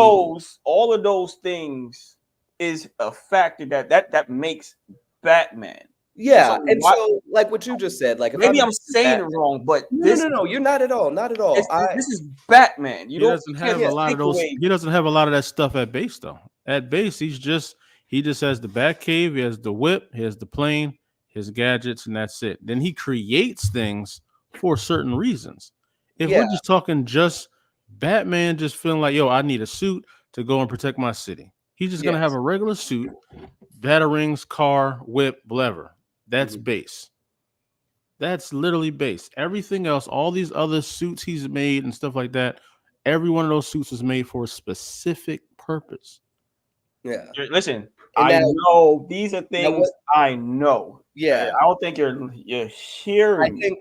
those things is a factor that makes Batman. Yeah, So and why? so like what you just said, like if Maybe I'm I'm saying it wrong, but no, you're not at all, not at all. this is Batman. He doesn't You can't have a lot of take those. away. He doesn't have a lot of that stuff at base though. At base, he just has the Batcave. He has the whip. He has the plane. His gadgets, and that's it. Then he creates things for certain reasons. If Yeah, we're just talking just Batman, just feeling like, yo, I need a suit to go and protect my city. He's just gonna have yes. a regular suit, batarangs, car, whip, whatever. That's Mhm. base. That's literally base. Everything else, all these other suits he's made and stuff like that, every one of those suits was made for a specific purpose. Yeah. Listen, And I now know these are what things I know. yeah, I don't think you're I hearing me.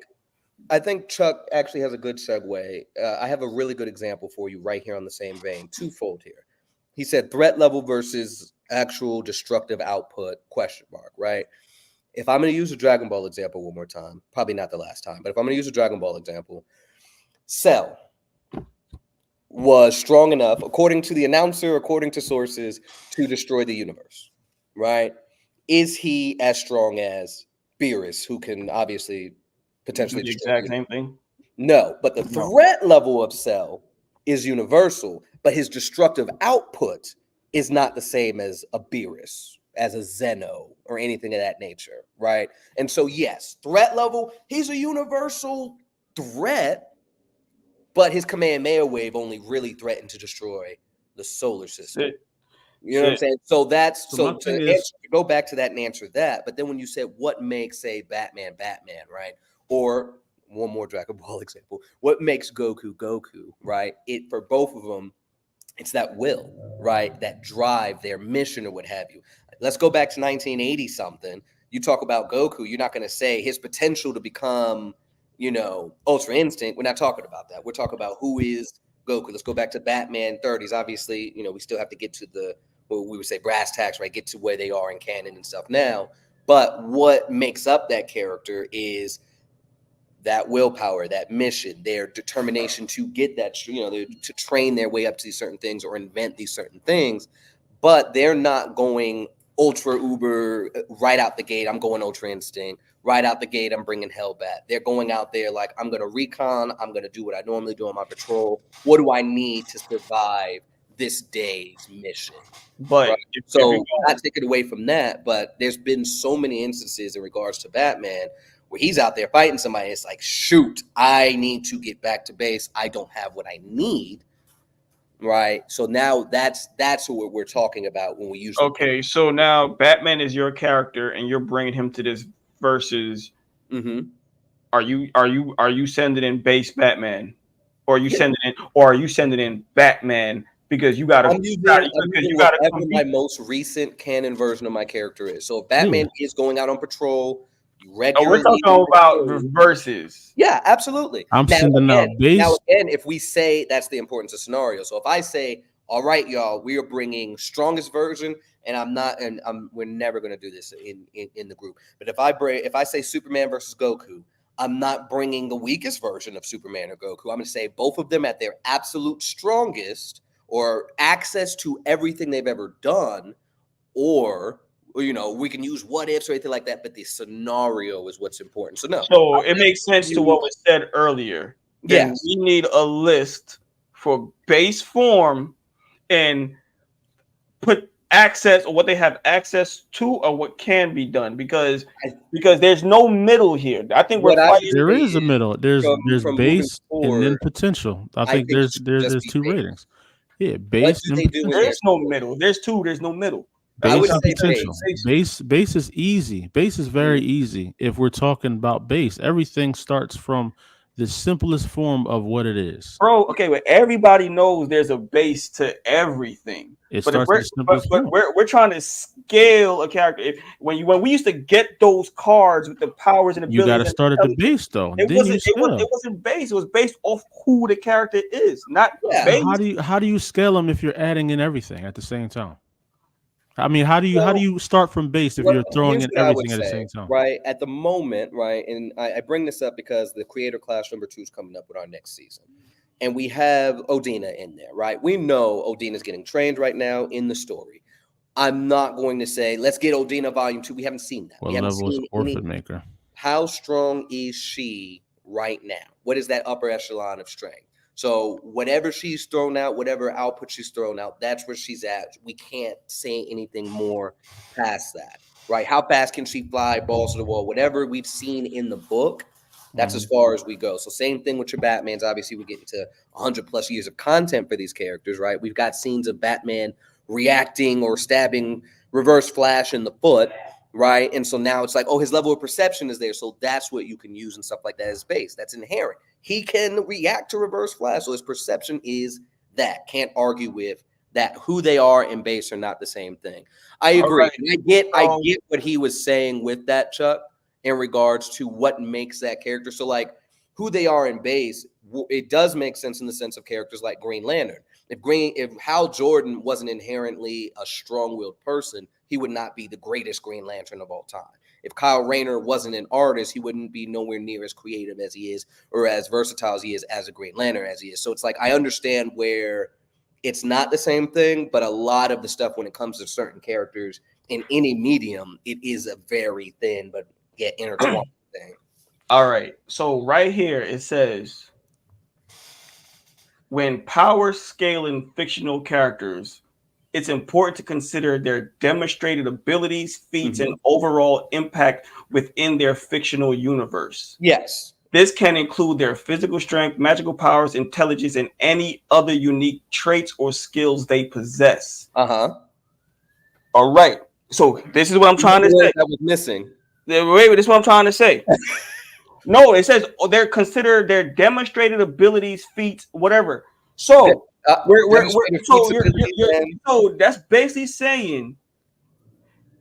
think Chuck actually has a good segue. I have a really good example for you right here on the same vein, twofold here. He said threat level versus actual destructive output question mark, right? If I'm going to use a Dragon Ball example one more time, probably not the last time, but if I'm going to use a Dragon Ball example, Cell was strong enough, according to the announcer, according to sources, to destroy the universe, right? Is he as strong as Beerus, who can obviously Do potentially the destroy the exact universe? same thing. No, but the No. threat level of Cell is universal, but his destructive output is not the same as a Beerus, as a Zeno, or anything of that nature, right? And so, yes, threat level, he's a universal threat, but his Kamehameha wave only really threatened to destroy the solar system. Sit, You know what I'm sit. saying? So that's So my so to thing answer, is, to go back to that and answer that. But then when you said what makes, say, Batman, right? Or one more Dragon Ball example, what makes Goku, right? It for both of them, it's that will, right? That drive, their mission, or what have you. Let's go back to 1980 something. You talk about Goku, you're not going to say his potential to become, Ultra Instinct. We're not talking about that. We're talking about who is Goku. Let's go back to Batman 30s. Obviously, we still have to get to what we would say brass tacks, right? Get to where they are in canon and stuff now. But what makes up that character is that willpower, that mission, their determination to get that, to train their way up to these certain things or invent these certain things. But they're not going ultra uber right out the gate. I'm going ultra instinct right out the gate. I'm bringing Hellbat. They're going out there like, I'm going to recon. I'm going to do what I normally do on my patrol. What do I need to survive this day's mission? Right. But if you're So not take it away from that, but there's been so many instances in regards to Batman where he's out there fighting somebody. It's like, shoot, I need to get back to base. I don't have what I need. Right. So now that's what we're talking about when we usually okay, so now Batman is your character, and you're bringing him to this versus. Mm-hmm. Are you sending in base Batman, or Yeah. are you sending in Batman because you gotta I'm using gotta whatever my compete? most recent canon version of my character is. So if yeah, Batman is going out on patrol Oh, we're regularly, talking about the versus. yeah, absolutely. I'm sending out Now base. again, if we say that's the importance of scenario. So if I say, all right, y'all, we are bringing strongest version, and we're never going to do this in the group. But if I say Superman versus Goku, I'm not bringing the weakest version of Superman or Goku. I'm going to say both of them at their absolute strongest, or access to everything they've ever done, or we can use what ifs or anything like that, but the scenario is what's important. So no, So it makes sense to what you, was said earlier. Then yes, we need a list for base form and put access, or what they have access to, or what can be done, because there's no middle here. I think we're what I would fighting. There say is a is middle. There's from moving base and then forward, potential. I I think think it should just there's be two base. ratings. Yeah, What base do and they do in There their potential. is no story? middle. There's no middle. I would Base and say potential. base. Base is easy. Base is very easy if we're talking about base. Everything starts from the simplest form of what it is. Bro, okay, but everybody knows there's a base to everything. It But if starts at the simplest form. we're trying to scale a character. When we used to get those cards with the powers and You got to abilities and start at the intelligence, base though. Then you it scale. wasn't based. It was based off who the character is, not Yeah. But based. how do you scale them if you're adding in everything at the same time? I mean, how do So you start from base if you're throwing here's in what I would everything at the say, same time? right? At the moment, right, and I bring this up because the Creator Class #2 is coming up with our next season. And we have Odina in there, right? We know Odina's getting trained right now in the story. I'm not going to say, let's get Odina Volume 2. We haven't seen that. What We haven't level is seen any. Orphan Maker? How strong is she right now? What is that upper echelon of strength? So whatever she's thrown out, whatever output she's thrown out, that's where she's at. We can't say anything more past that, right? How fast can she fly, balls to the wall? Whatever we've seen in the book, that's as far as we go. So same thing with your Batmans. Obviously, we're getting to 100 plus years of content for these characters, right? We've got scenes of Batman reacting or stabbing Reverse Flash in the foot, right? And so now it's like, oh, his level of perception is there. So that's what you can use and stuff like that as base. That's inherent. He can react to Reverse Flash. So his perception is that. Can't argue with that. Who they are and base are not the same thing. I agree. Right. I get what he was saying with that, Chuck, in regards to what makes that character. So like who they are in base, it does make sense in the sense of characters like Green Lantern. If Hal Jordan wasn't inherently a strong-willed person, he would not be the greatest Green Lantern of all time. If Kyle Rayner wasn't an artist, he wouldn't be nowhere near as creative as he is or as versatile as he is as a Green Lantern as he is. So it's like I understand where it's not the same thing, but a lot of the stuff when it comes to certain characters in any medium, it is a very thin but yet intertwined thing. All right. So right here it says when power scaling fictional characters, it's important to consider their demonstrated abilities, feats, and overall impact within their fictional universe. Yes. This can include their physical strength, magical powers, intelligence, and any other unique traits or skills they possess. All right. So this is what I'm trying to say. That was missing. Wait, this is what I'm trying to say. No, it says they're considered their demonstrated abilities, feats, whatever. So so that's basically saying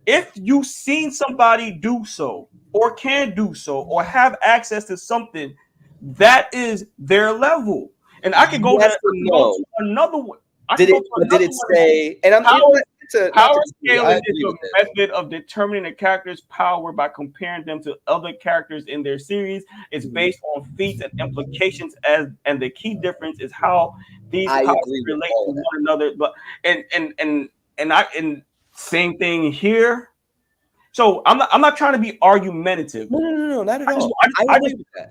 if you've seen somebody do so, or can do so, or have access to something, that is their level. And I can go to another one. Did it say? And I'm power scaling is a method of determining a character's power by comparing them to other characters in their series. It's based on feats and implications, and the key difference is how these powers relate to one another. But and same thing here. So I'm not trying to be argumentative. No, not at all.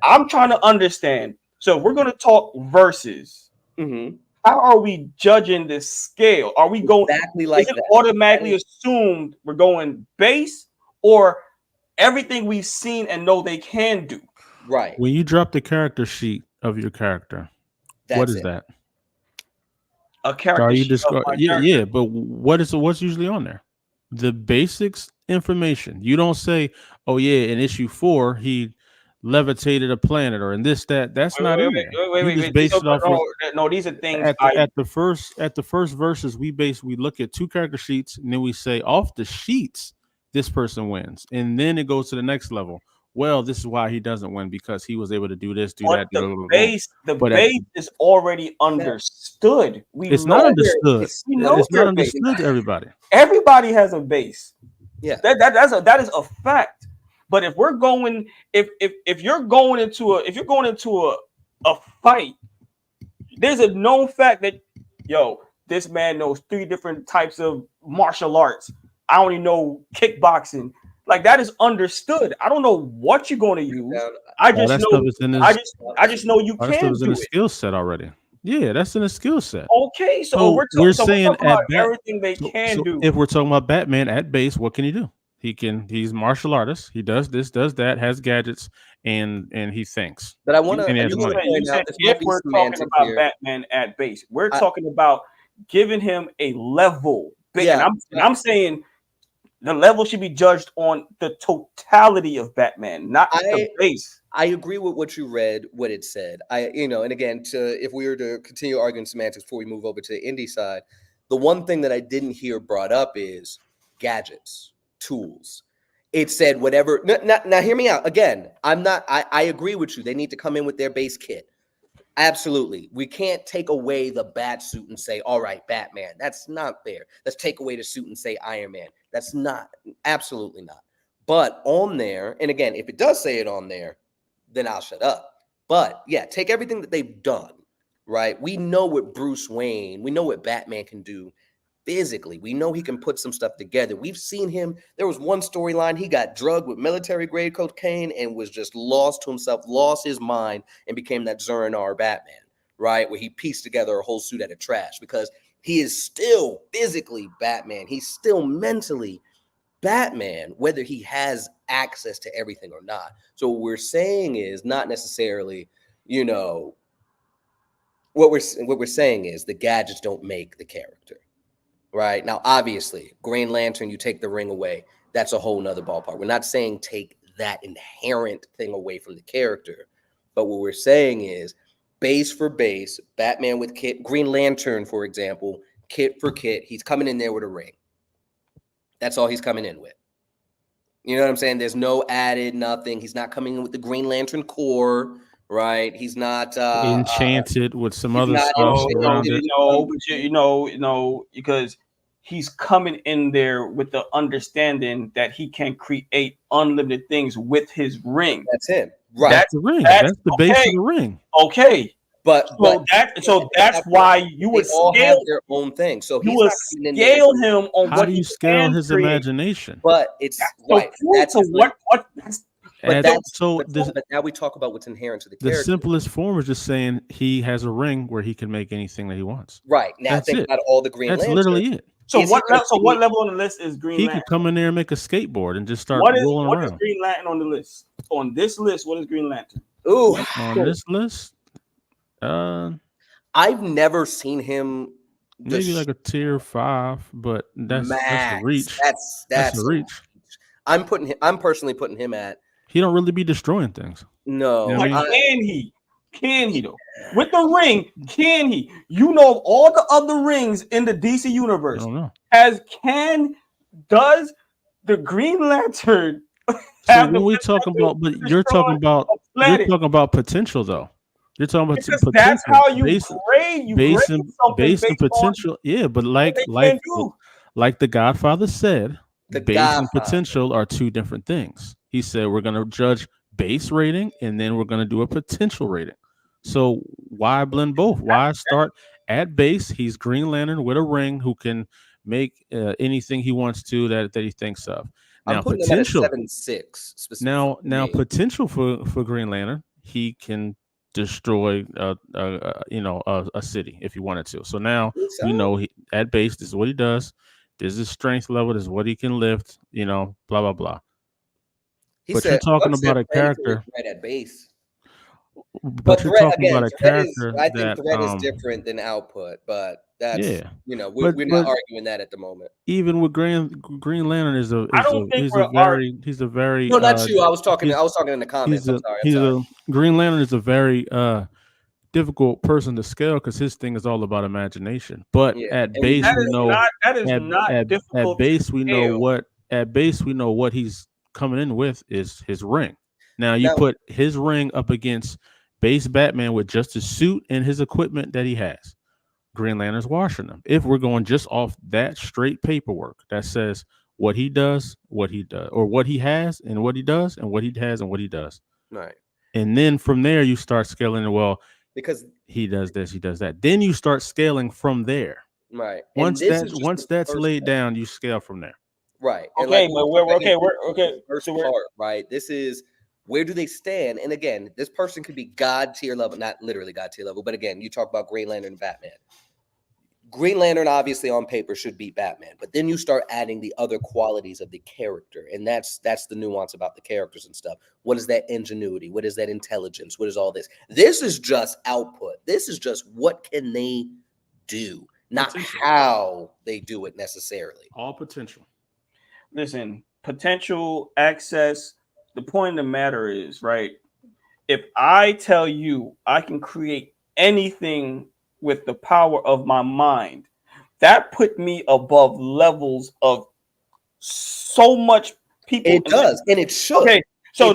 I'm trying to understand. So we're going to talk versus. How are we judging this scale? Are we going exactly like that? Automatically assumed we're going base, or everything we've seen and know they can do? Right. When you drop the character sheet of your character, what is that? A character sheet. Yeah, but what's usually on there? The basics information. You don't say, "Oh yeah, in issue 4 he levitated a planet," or in this that. That's not in there. Wait. No, these are things at the first verses. We look at 2 character sheets, and then we say off the sheets this person wins, and then it goes to the next level. Well, this is why he doesn't win, because he was able to do this, do that. The base is already understood. It's not understood. It's not understood to everybody. Everybody has a base. Yeah, that is a fact. But if we're going, if you're going into a fight, there's a known fact that this man knows 3 different types of martial arts. I only know kickboxing. Like, that is understood. I don't know what you're going to use. I just know you can do it. In a skill set already. Yeah, that's in a skill set. Okay, so we're saying about everything they can do. If we're talking about Batman at base, what can he do? He's martial artist. He does this, does that, has gadgets, and he thinks. But I want to. If we're talking about Batman at base, we're talking about giving him a level. Yeah, and I'm saying the level should be judged on the totality of Batman, not the base. I agree with what you read, what it said. And again, if we were to continue arguing semantics before we move over to the indie side, the one thing that I didn't hear brought up is gadgets, tools. It said whatever. Now hear me out. Again, I agree with you. They need to come in with their base kit. Absolutely. We can't take away the bat suit and say, all right, Batman. That's not fair. Let's take away the suit and say Iron Man. That's not, absolutely not. But on there, and again, if it does say it on there, then I'll shut up. But yeah, take everything that they've done, right? We know what Bruce Wayne, we know what Batman can do physically. We know he can put some stuff together. We've seen him. There was one storyline. He got drugged with military grade cocaine and was just lost to himself, lost his mind, and became that Zur-En-Arrh Batman, right? Where he pieced together a whole suit out of trash because he is still physically Batman. He's still mentally Batman, whether he has access to everything or not. So what we're saying is not necessarily, you know, what we're saying is the gadgets don't make the character. Right now, obviously, Green Lantern, you take the ring away. That's a whole nother ballpark. We're not saying take that inherent thing away from the character, but what we're saying is base for base, Batman with Kit, Green Lantern, for example, Kit for Kit. He's coming in there with a ring. That's all he's coming in with. You know what I'm saying? There's no added nothing. He's not coming in with the Green Lantern core, right? He's not enchanted with some other stuff around it. Because he's coming in there with the understanding that he can create unlimited things with his ring. That's him, right? That's the ring. That's the base of the ring. Okay. That's why you would all scale have their own thing. So you would scale him on how what do you he scale can his create. imagination? But it's right. That's what. But now we talk about what's inherent to the character. The simplest form is just saying he has a ring where he can make anything that he wants. Right. Now that's think about all the Green That's Lanterns. literally it. So what level on the list is Green Lantern? He could come in there and make a skateboard and just start rolling around. What is Green Lantern on the list? On this list, what is Green Lantern? Ooh. On this list? I've never seen him maybe like a tier 5, but that's a reach. That's a reach. I'm personally putting him at. He don't really be destroying things. No. You know what I mean? Can he? Can he though? With the ring, can he? You know all the other rings in the DC universe. I don't know. Does the Green Lantern so when we talk about, but you're talking about potential though. You're talking about potential. That's how you grade. Based on potential. Yeah, but like the Godfather said, base and potential are two different things. He said we're going to judge base rating and then we're going to do a potential rating. So why blend both? Why start at base? He's Green Lantern with a ring who can make anything he wants to that he thinks of. Now potential 7.6. Now potential for Green Lantern, he can destroy a city if he wanted to. So now we know at base this is what he does. This is his strength level. This is what he can lift. Blah blah blah. But you're talking about a character right at base. But you're talking about a character. I think threat is different than output, but that's we're not arguing that at the moment. Even with Green Lantern he's a very no, not you. I was talking in the comments. I'm sorry. Green Lantern is a very difficult person to scale because his thing is all about imagination. But at base we know at base we know what he's coming in with is his ring. Now you put his ring up against base Batman with just his suit and his equipment that he has. Green Lantern's washing them. If we're going just off that straight paperwork that says what he does, or what he has and what he does, and what he has and what he does. Right. And then from there you start scaling. Well, because he does this, he does that. Then you start scaling from there. Right. Once that's laid down, you scale from there. Right. Okay, but we're first part, right? This is where do they stand? And again, this person could be God tier level, not literally God tier level, but again, you talk about Green Lantern and Batman. Green Lantern obviously on paper should beat Batman, but then you start adding the other qualities of the character, and that's the nuance about the characters and stuff. What is that ingenuity? What is that intelligence? What is all this? This is just output. This is just what can they do, not how they do it necessarily. All potential. Listen, potential, access. The point of the matter is, right, if I tell you I can create anything with the power of my mind, that put me above levels of so much people. It does, and it should. Okay, so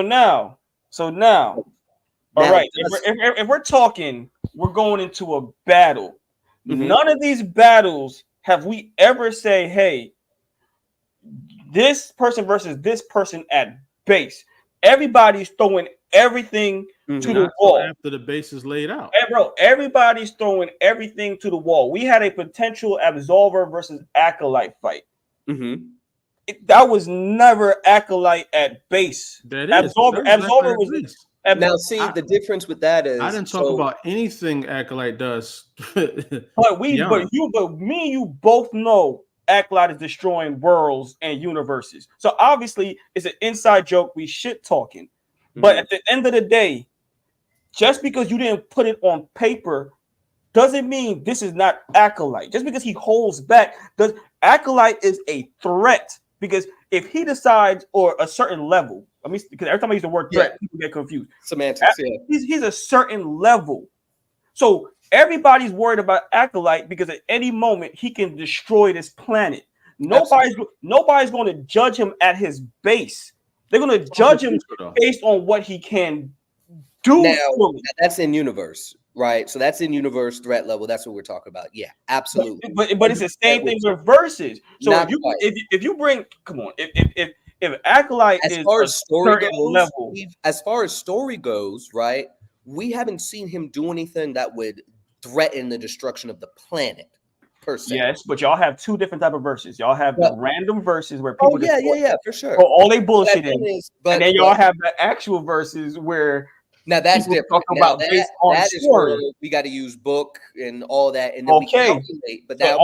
now, all right, if we're talking, we're going into a battle. Mm-hmm. None of these battles have we ever say, hey, this person versus this person at base. everybody's throwing everything to the Not till wall. after the base is laid out. Hey, bro, everybody's throwing everything to the wall. We had a potential Absolver versus Acolyte fight. Mm-hmm. That was never Acolyte at base. That is. Absolver was. Base. Now, see, the difference with that is I didn't talk about anything Acolyte does. But me and you both know Acolyte is destroying worlds and universes. So obviously, it's an inside joke. We shit talking. But at the end of the day, just because you didn't put it on paper doesn't mean this is not Acolyte. Just because he holds back, Acolyte is a threat. Because if he decides, or a certain level, because every time I use the word threat, people get confused. Semantics, He's a certain level. So everybody's worried about Acolyte because at any moment he can destroy this planet. Nobody's going to judge him at his base. They're going to judge him based on what he can do. Now, that's in universe, right? So that's in universe threat level. That's what we're talking about. Yeah, absolutely. But it's the same thing with verses. So if you bring, come on, if Acolyte as is far as story goes, level, as far as story goes, right? We haven't seen him do anything that would threaten the destruction of the planet per se. Yes, but y'all have two different type of verses. Y'all have the random verses where people for sure. All they bullshit in, and then y'all have the actual verses where now that's different. Now that is where we got to use book and all that, and then we calculate. But now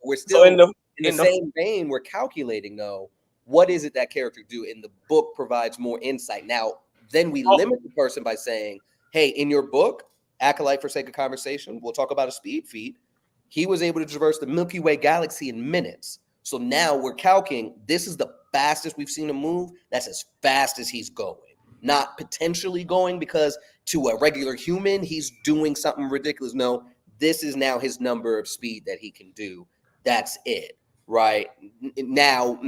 we're still in the same vein. We're calculating though. What is it that character do? And the book provides more insight. Now, then we limit the person by saying, hey, in your book, Acolyte, for sake of conversation, we'll talk about a speed feat. He was able to traverse the Milky Way galaxy in minutes. So now we're calculating, this is the fastest we've seen him move. That's as fast as he's going. Not potentially going because to a regular human, he's doing something ridiculous. No, this is now his number of speed that he can do. That's it. Right now,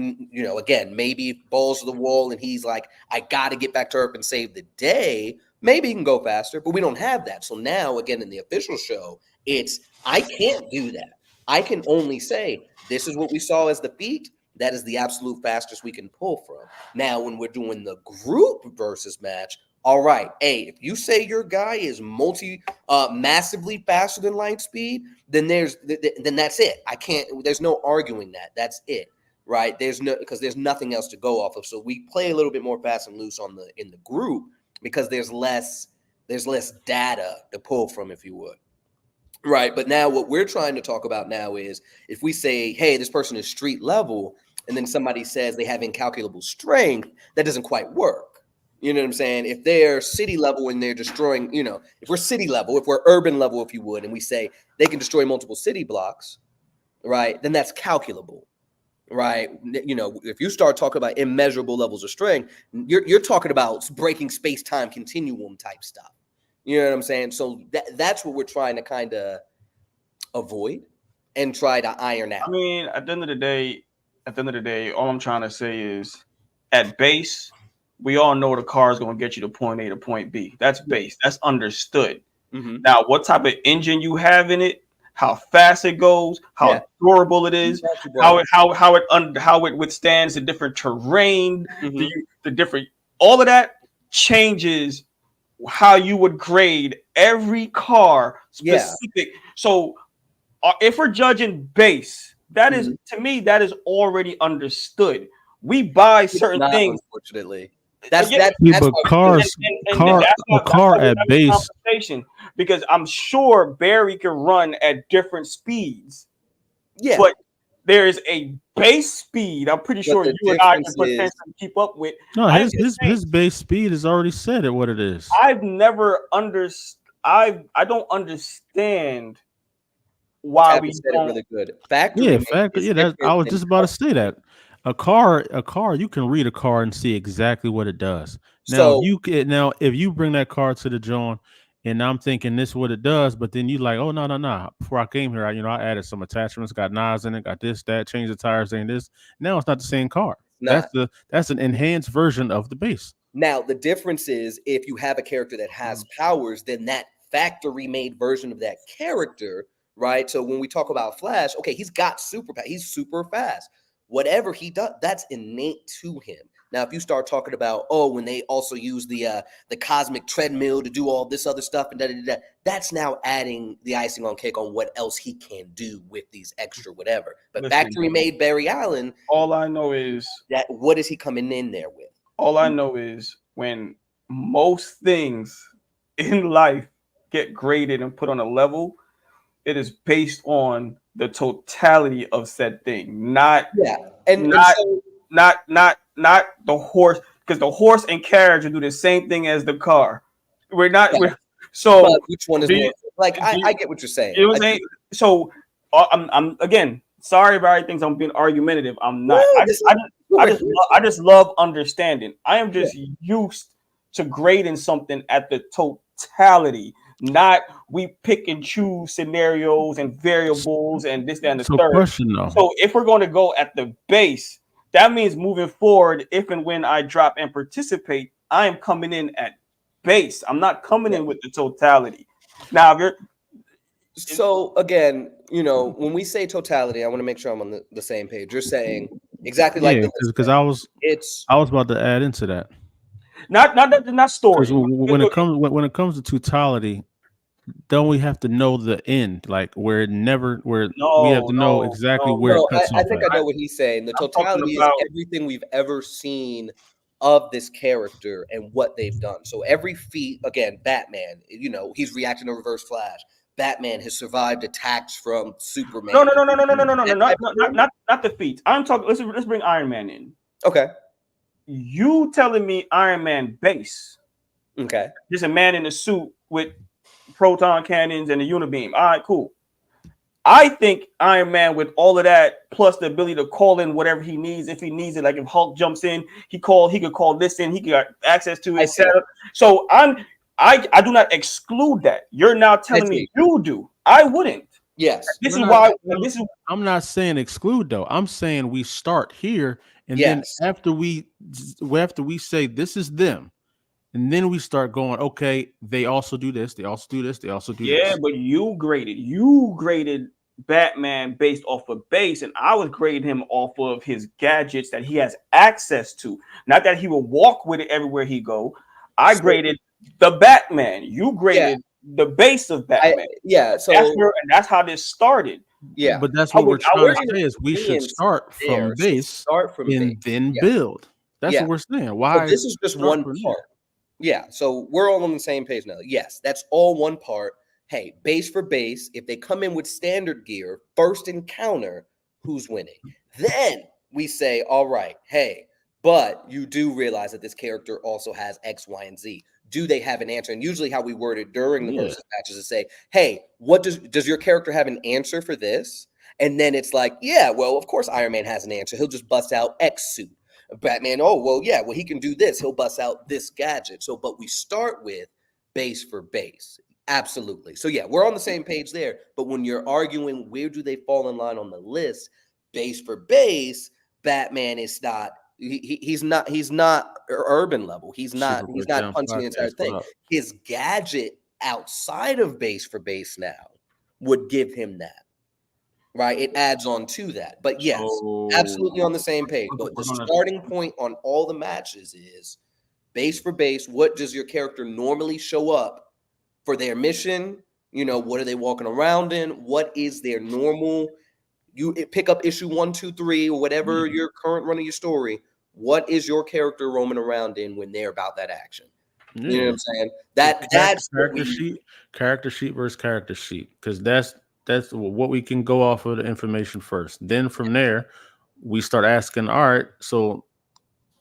again, maybe balls to the wall and he's like, I got to get back to Earth and save the day. Maybe he can go faster, but we don't have that. So now, again, in the official show, I can't do that. I can only say, this is what we saw as the feat. That is the absolute fastest we can pull from. Now, when we're doing the group versus match, all right, hey, if you say your guy is massively faster than light speed, then that's it. There's no arguing that. That's it, right? Because there's nothing else to go off of. So we play a little bit more fast and loose in the group because there's less data to pull from, if you would. Right. But now what we're trying to talk about now is if we say, hey, this person is street level, and then somebody says they have incalculable strength, that doesn't quite work. You know what I'm saying? If they're city level and they're destroying, if we're city level, if we're urban level, if you would, and we say they can destroy multiple city blocks, right, then that's calculable, right? If you start talking about immeasurable levels of strength, you're talking about breaking space-time continuum type stuff. You know what I'm saying? So that's what we're trying to kind of avoid and try to iron out. I mean, at the end of the day, all I'm trying to say is at base, we all know the car is going to get you to point A to point B. That's base. That's understood. Mm-hmm. Now, what type of engine you have in it, how fast it goes, how durable it is, how it withstands the different terrain, mm-hmm. All of that changes how you would grade every car specific. Yeah. So if we're judging base, that is, to me, that is already understood. We buy certain things. Unfortunately. That's car at base. Because I'm sure Barry can run at different speeds. Yeah. But there is a base speed. I'm pretty sure you and I can potentially keep up with. No, his base speed is already set at what it is. I've never understood. I don't understand why we said it really good. Factory. I was just about to say that. A car, you can read a car and see exactly what it does. Now, if you bring that car to the John, and I'm thinking this is what it does, but then you like, oh no. Before I came here, I added some attachments, got knives in it, got this, that, changed the tires, and this. Now it's not the same car. That's an enhanced version of the base. Now the difference is if you have a character that has powers, then that factory made version of that character, right? So when we talk about Flash, okay, he's got he's super fast. Whatever he does, that's innate to him. Now, if you start talking about, when they also use the cosmic treadmill to do all this other stuff and that's now adding the icing on cake on what else he can do with these extra whatever. But Listen, factory made Barry Allen, all I know is what is he coming in there with? all I know is when most things in life get graded and put on a level, it is based on the totality of said thing, not not the horse, because the horse and carriage will do the same thing as the car. So but which one is more like? I get what you're saying. You know what I'm saying? So I'm again sorry if everything I'm being argumentative. I'm not. I just love understanding. I am just used to grading something at the totality, not we pick and choose scenarios and variables and this, that, and the third. Question though. So if we're going to go at the base, that means moving forward, if and when I drop and participate, I am coming in at base. I'm not coming in with the totality. Now, if you're so again, when we say totality, I want to make sure I'm on the same page. You're saying exactly like because I was about to add into that. Not story. When it comes to totality, don't we have to know the end, like we have to know exactly where it cuts off. I think I know what he's saying. The totality is everything we've ever seen of this character and what they've done. So every feat, again, Batman, he's reacting to Reverse Flash. Batman has survived attacks from Superman. No, not the feats. I'm talking. Let's bring Iron Man in. Okay. You telling me Iron Man base? Okay. Just a man in a suit with proton cannons and a unibeam. All right, cool. I think Iron Man with all of that plus the ability to call in whatever he needs if he needs it. Like if Hulk jumps in, he could call this in. He got access to his setup. So I do not exclude that. You're now telling me you do. I wouldn't. Yes. I'm not saying exclude though. I'm saying we start here and then after we say this is them. And then we start going, okay, they also do this, they also do this, they also do this. Yeah, but you graded Batman based off of base, and I was grading him off of his gadgets that he has access to. Not that he will walk with it everywhere he go. I graded the Batman. You graded the base of Batman. That's how this started. Yeah, but that's what we're trying to say is we should start from base, and then build. That's what we're saying. Why? So this is just one part. Yeah, so we're all on the same page now. Yes, that's all one part. Hey, base for base. If they come in with standard gear, first encounter, who's winning? Then we say, all right, hey, but you do realize that this character also has X, Y, and Z. Do they have an answer? And usually how we word it during the versus matches is say, hey, what does your character have an answer for this? And then it's like, yeah, well, of course Iron Man has an answer. He'll just bust out X suit. Batman, he can do this. He'll bust out this gadget. So, but we start with base for base. Absolutely. So, yeah, we're on the same page there. But when you're arguing where do they fall in line on the list, base for base, Batman is not. He's not urban level. He's not punching the entire thing. His gadget outside of base for base now would give him that. Right, it adds on to that, but yes, absolutely on the same page. But the starting point on all the matches is base for base. What does your character normally show up for their mission? What are they walking around in? What is their normal? You pick up issue 1, 2, 3, or whatever your current run of your story. What is your character roaming around in when they're about that action? You know what I'm saying? That's character sheet versus character sheet, because that's what we can go off of the information first. Then from there, we start asking, all right, so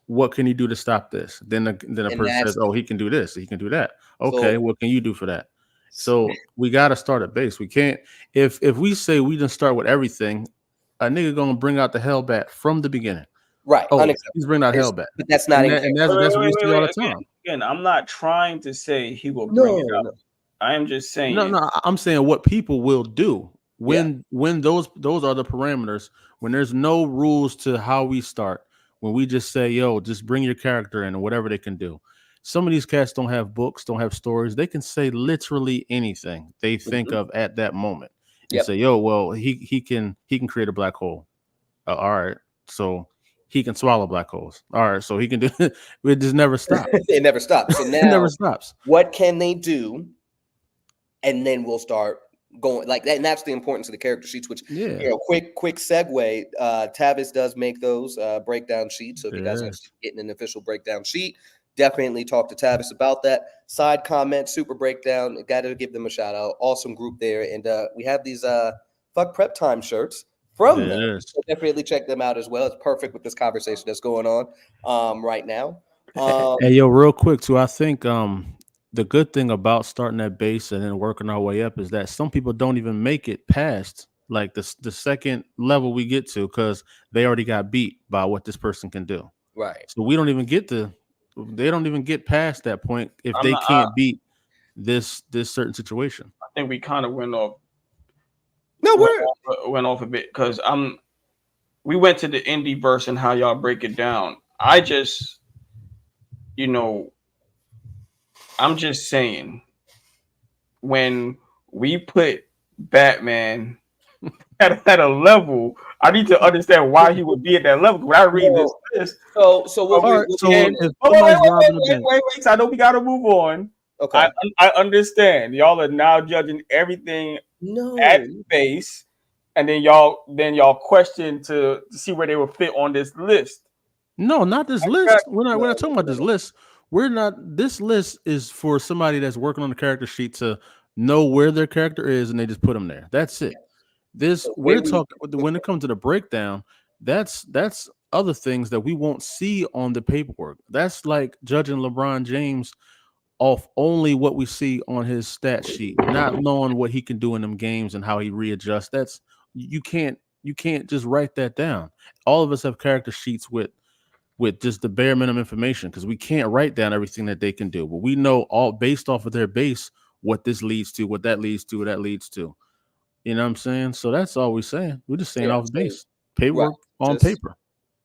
what can you do to stop this? Then a person says, oh, he can do this, he can do that. Okay, what can you do for that? So we got to start at base. We can't, if we say we just start with everything, a nigga gonna bring out the Hellbat from the beginning. Right. He's bringing out Hellbat. But that's not that's what we see all the time. Again, I'm not trying to say he will bring it out. I am just saying. No. I'm saying what people will do when those are the parameters. When there's no rules to how we start. When we just say, "Yo, just bring your character in," or whatever they can do. Some of these cats don't have books, don't have stories. They can say literally anything they think of at that moment and say, "Yo, well, he can create a black hole." All right, so he can swallow black holes. All right, so he can do it. It just never stops. It never stops. So It never now, stops. what can they do? And then we'll start going like that. And that's the importance of the character sheets, which, Yeah. quick segue. Tavis does make those breakdown sheets. So if you guys are Yes. getting an official breakdown sheet, definitely talk to Tavis about that. Side comment, super breakdown. Got to give them a shout out. Awesome group there. And we have these fuck prep time shirts from them. Yes. So definitely check them out as well. It's perfect with this conversation that's going on right now. Hey, yo, real quick too. I think the good thing about starting at base and then working our way up is that some people don't even make it past like the second level we get to because they already got beat by what this person can do. Right. So we don't even get to. They don't even get past that point if I'm they not, can't beat this certain situation. I think we kind of went off a bit because we went to the indie verse and how y'all break it down. I just, I'm just saying, when we put Batman at a level, I need to understand why he would be at that level. When I read this list, So what All we right, so can, if somebody's robbing a bank, wait. I know we got to move on. okay. I understand. Y'all are now judging everything No. at base, and then y'all question to see where they would fit on this list. no, not this list. We're not talking about this list. We're not. This list is for somebody that's working on the character sheet to know where their character is, and they just put them there. That's it. This So we're maybe- talking when it comes to the breakdown. That's other things that we won't see on the paperwork. That's like judging LeBron James off only what we see on his stat sheet, not knowing what he can do in them games and how he readjusts. That's you can't just write that down. All of us have character sheets with just the bare minimum information because we can't write down everything that they can do, but we know all based off of their base what this leads to, what that leads to, what that leads to. You know what I'm saying? So that's all we're saying. We're just saying Yeah, off so- base. Paperwork on just- paper.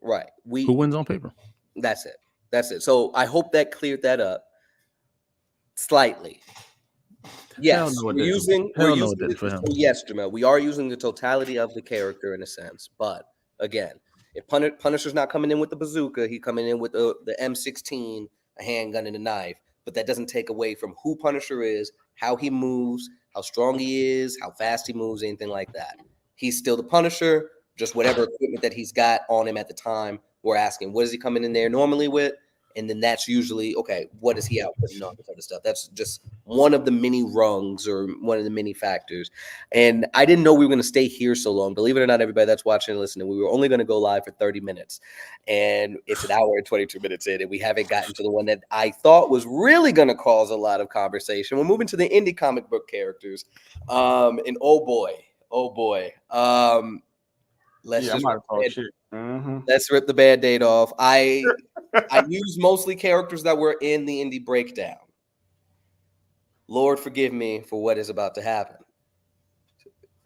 Right. Who wins on paper? That's it. So I hope that cleared that up slightly. Yes, no, it we're didn't. using. Hell We're no, using it didn't for him. so yes, Jamel. We are using the totality of the character in a sense, but again, if Punisher's not coming in with the bazooka, he's coming in with the M16, a handgun, and a knife. But that doesn't take away from who Punisher is, how he moves, how strong he is, how fast he moves, anything like that. He's still the Punisher. Just whatever equipment that he's got on him at the time, we're asking, what is he coming in there normally with? And then that's usually, okay, what is he outputting on this other stuff? That's just one of the many rungs or one of the many factors. And I didn't know we were going to stay here so long. Believe it or not, everybody that's watching and listening, we were only going to go live for 30 minutes. And it's an hour and 22 minutes in, and we haven't gotten to the one that I thought was really going to cause a lot of conversation. We're moving to the indie comic book characters. And oh boy. Let's rip the Band-Aid off. I use mostly characters that were in the indie breakdown. Lord forgive me for what is about to happen.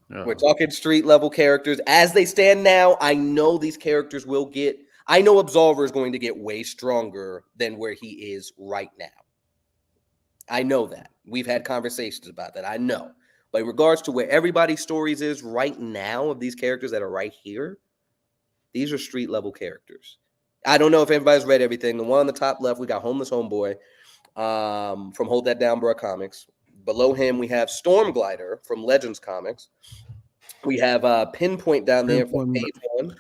We're talking street level characters. As they stand now, I know these characters will get. I know Absolver is going to get way stronger than where he is right now. I know that. We've had conversations about that. I know. But in regards to where everybody's stories is right now of these characters that are right here, these are street level characters. I don't know if everybody's read everything. The one on the top left, we got Homeless Homeboy from Hold That Down, Bruh Comics. Below him, we have Stormglider from Legends Comics. We have Pinpoint down there from Page One.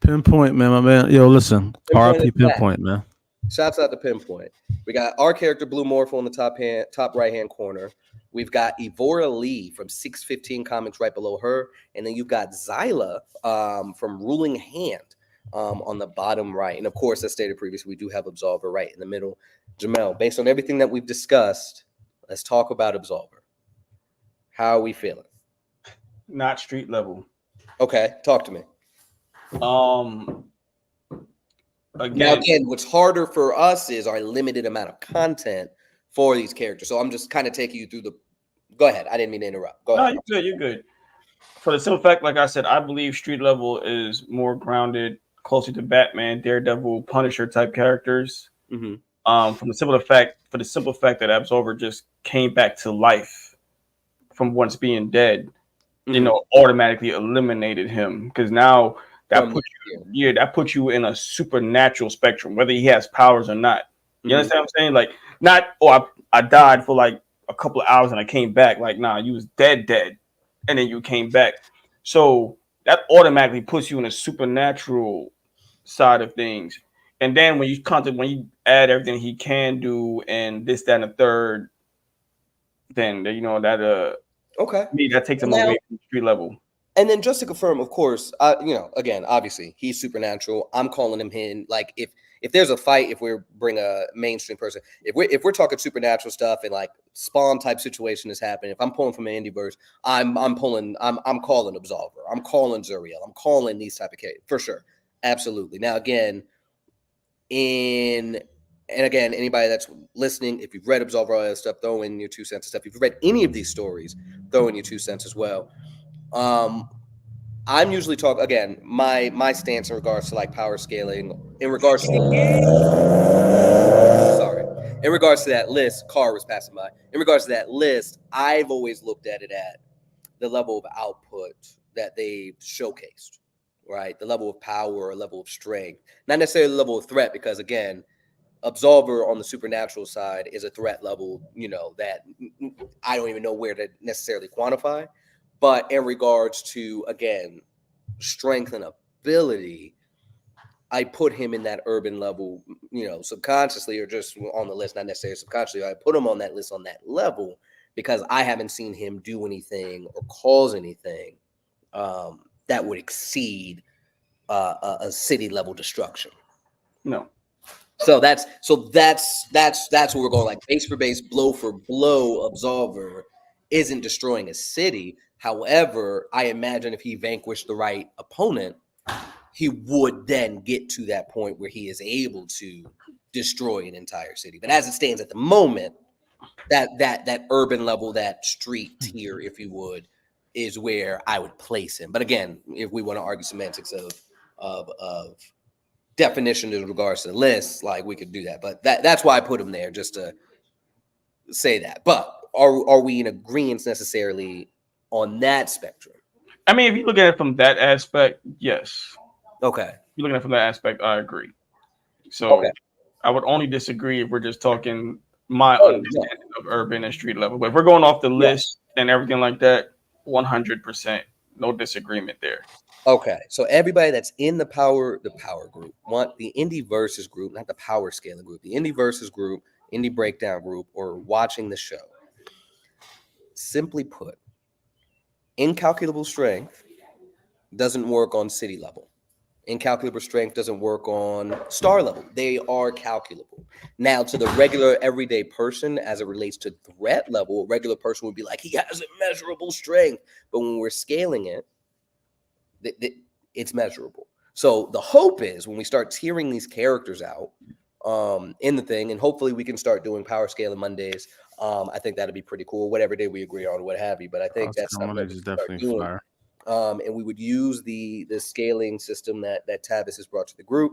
Pinpoint, man, my man. Yo, listen, RP Pinpoint, man. Shouts out to Pinpoint. We got our character Blue Morphle in the top right hand corner. We've got Evora Lee from 615 Comics right below her, and then you've got Zyla from Ruling Hand on the bottom right. And of course, as stated previously, we do have Absolver right in the middle. Jamel, based on everything that we've discussed, let's talk about Absolver. How are we feeling? Not street level. Okay, talk to me. Again, what's harder for us is our limited amount of content for these characters. So I'm just kind of taking you through the. Go ahead. I didn't mean to interrupt. Go ahead. No, you're good. For the simple fact, like I said, I believe street level is more grounded, closer to Batman, Daredevil, Punisher type characters. Mm-hmm. For the simple fact that Absolver just came back to life from once being dead, automatically eliminated him because now that puts you in a supernatural spectrum, whether he has powers or not. You understand what I'm saying? Like, not, I died for like a couple of hours and I came back. Like, nah, you was dead, and then you came back. So that automatically puts you in a supernatural side of things. And then when you add everything he can do and this, that, and the third, then that okay. me, that takes him away from street level. And then just to confirm, of course, again, obviously he's supernatural. I'm calling him in. Like if there's a fight, if we bring a mainstream person, if we're talking supernatural stuff and like Spawn type situation is happening, if I'm pulling from an indieverse, I'm calling Absolver, I'm calling Zuriel, I'm calling these type of cases for sure, absolutely. Now again, anybody that's listening, if you've read Absolver, all that stuff, throw in your 2 cents and stuff. If you've read any of these stories, throw in your 2 cents as well. I'm usually talking again. My stance in regards to like power scaling, in regards to that list, car was passing by. In regards to that list, I've always looked at it at the level of output that they showcased, right? The level of power or level of strength, not necessarily the level of threat, because again, Absolver on the supernatural side is a threat level, that I don't even know where to necessarily quantify. But in regards to, again, strength and ability, I put him in that urban level, subconsciously or just on the list, not necessarily subconsciously. I put him on that list on that level because I haven't seen him do anything or cause anything that would exceed a city level destruction. No. So that's where we're going. Like base for base, blow for blow, Absolver isn't destroying a city. However, I imagine if he vanquished the right opponent, he would then get to that point where he is able to destroy an entire city. But as it stands at the moment, that urban level, that street tier, if you would, is where I would place him. But again, if we want to argue semantics of definition in regards to the list, like we could do that. But that's why I put him there, just to say that. But are we in agreement necessarily on that spectrum? I mean, if you look at it from that aspect, yes. Okay. If you're looking at it from that aspect, I agree. So I would only disagree if we're just talking my understanding of urban and street level. But if we're going off the list and everything like that, 100%, no disagreement there. Okay, so everybody that's in the power group, want the indie versus group, not the power scaling group, the indie versus group, indie breakdown group, or watching the show. Simply put, incalculable strength doesn't work on city level. Incalculable strength doesn't work on star level. They are calculable. Now, to the regular everyday person, as it relates to threat level, a regular person would be like, he has immeasurable strength. But when we're scaling it, it's measurable. So the hope is when we start tiering these characters out in the thing, and hopefully we can start doing power scaling Mondays. I think that'd be pretty cool. Whatever day we agree on, what have you. But I think that's something that we is definitely fire. And we would use the scaling system that Tavis has brought to the group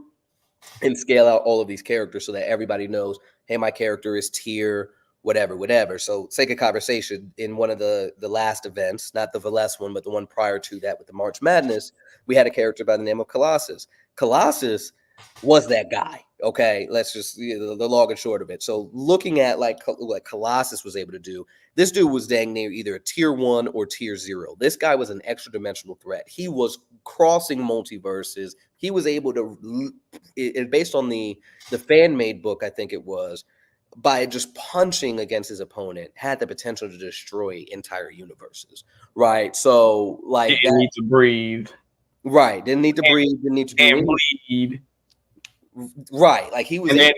and scale out all of these characters so that everybody knows, hey, my character is tier whatever. So sake of conversation, in one of the last events, not the Valesse one, but the one prior to that with the March Madness, we had a character by the name of Colossus. Colossus was that guy. Okay, let's just the long and short of it. So looking at like Colossus was able to do, this dude was dang near either a tier 1 or tier 0. This guy was an extra dimensional threat. He was crossing multiverses. He was able to, based on the fan made book, I think it was, by just punching against his opponent, had the potential to destroy entire universes. Right. So like didn't need to breathe. Right. Didn't need to breathe. Didn't need to do bleed. Right. Like he was he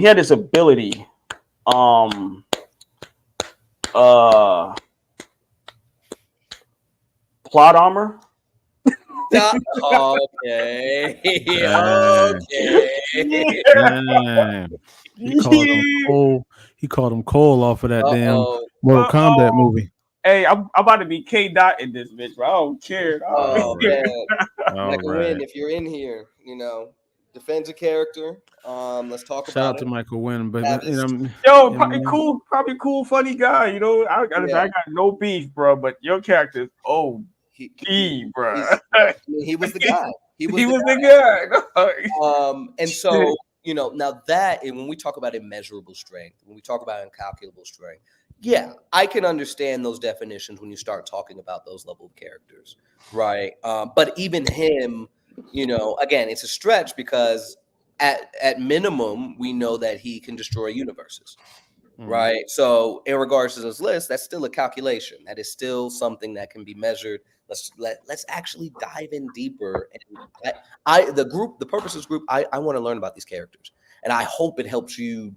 had this ability. Plot armor. Okay. Okay. He called him Cole off of that damn Mortal Kombat movie. Hey, I'm about to be K Dot in this bitch, bro. I don't care. Michael Wynn, if you're in here, defend your character. Let's talk about it. Shout out to Michael Wynn, but probably cool, funny guy. I got no beef, bro. But your character is old. He, bro. he's, I mean, he was the guy. He was He the was the guy. And so, now that, and when we talk about immeasurable strength, when we talk about incalculable strength, yeah, I can understand those definitions when you start talking about those level of characters, right? But even him, again, it's a stretch because at minimum, we know that he can destroy universes. Right. So in regards to this list, that's still a calculation. That is still something that can be measured. Let's actually dive in deeper. And the purposes group, I want to learn about these characters. And I hope it helps you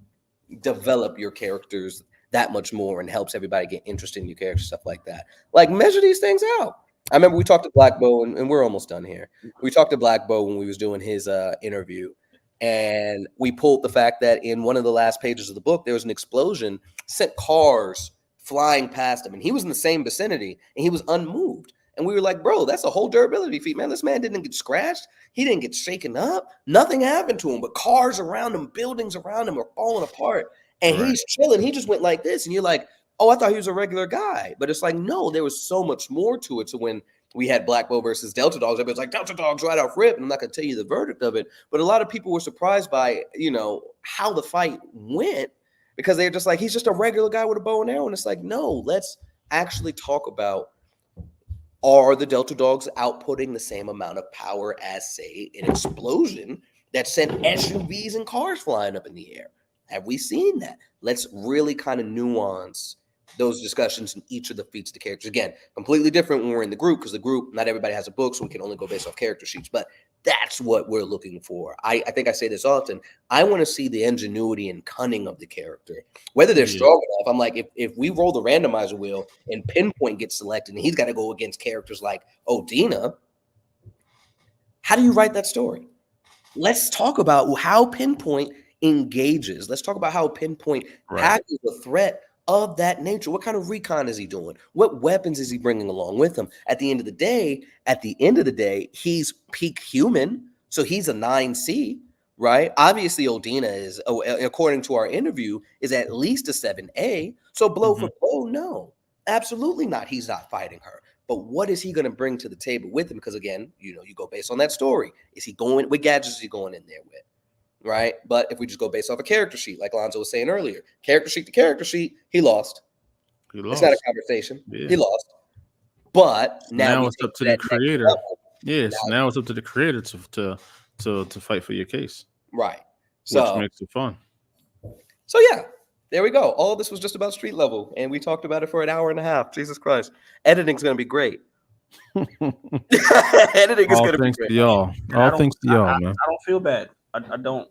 develop your characters that much more and helps everybody get interested in your character, stuff like that. Like measure these things out. I remember we talked to Black Bow, and we're almost done here. We talked to Black Bow when we was doing his interview. And we pulled the fact that in one of the last pages of the book, there was an explosion, sent cars flying past him. And he was in the same vicinity and he was unmoved. And we were like, bro, that's a whole durability feat, man. This man didn't get scratched. He didn't get shaken up. Nothing happened to him, but cars around him, buildings around him are falling apart. And he's chilling. He just went like this. And you're like, oh, I thought he was a regular guy. But it's like, no, there was so much more to it. So when we had Black Bow versus Delta Dogs, everybody's like, Delta Dogs right off rip. And I'm not going to tell you the verdict of it. But a lot of people were surprised by, how the fight went because they're just like, he's just a regular guy with a bow and arrow. And it's like, no, let's actually talk about, are the Delta Dogs outputting the same amount of power as, say, an explosion that sent SUVs and cars flying up in the air? Have we seen that? Let's really kind of nuance those discussions in each of the feats of the characters. Again, completely different when we're in the group because the group, not everybody has a book, so we can only go based off character sheets. But that's what we're looking for. I think I say this often. I want to see the ingenuity and cunning of the character, whether they're strong enough. I'm like, if we roll the randomizer wheel and Pinpoint gets selected and he's got to go against characters like Odina, how do you write that story? Let's talk about how Pinpoint engages. Let's talk about how Pinpoint tackles the threat of that nature. What kind of recon is he doing? What weapons is he bringing along with him? At the end of the day, he's peak human, so he's a 9C, right? Obviously, Odina is, according to our interview, is at least a 7A. So blow for blow, no, absolutely not. He's not fighting her. But what is he going to bring to the table with him? Because again, you go based on that story. Is he going, what gadgets is he going in there with? Right. But if we just go based off a character sheet, like Lonzo was saying earlier, character sheet to character sheet, he lost. It's not a conversation. Yeah. He lost. But now it's up to the creator. Yes. Now it's up to the creator to fight for your case. Right. Which makes it fun. So yeah, there we go. All this was just about street level, and we talked about it for an hour and a half. Jesus Christ. Editing's gonna be great. Editing is gonna be great. All thanks to y'all, man. I don't feel bad. I don't.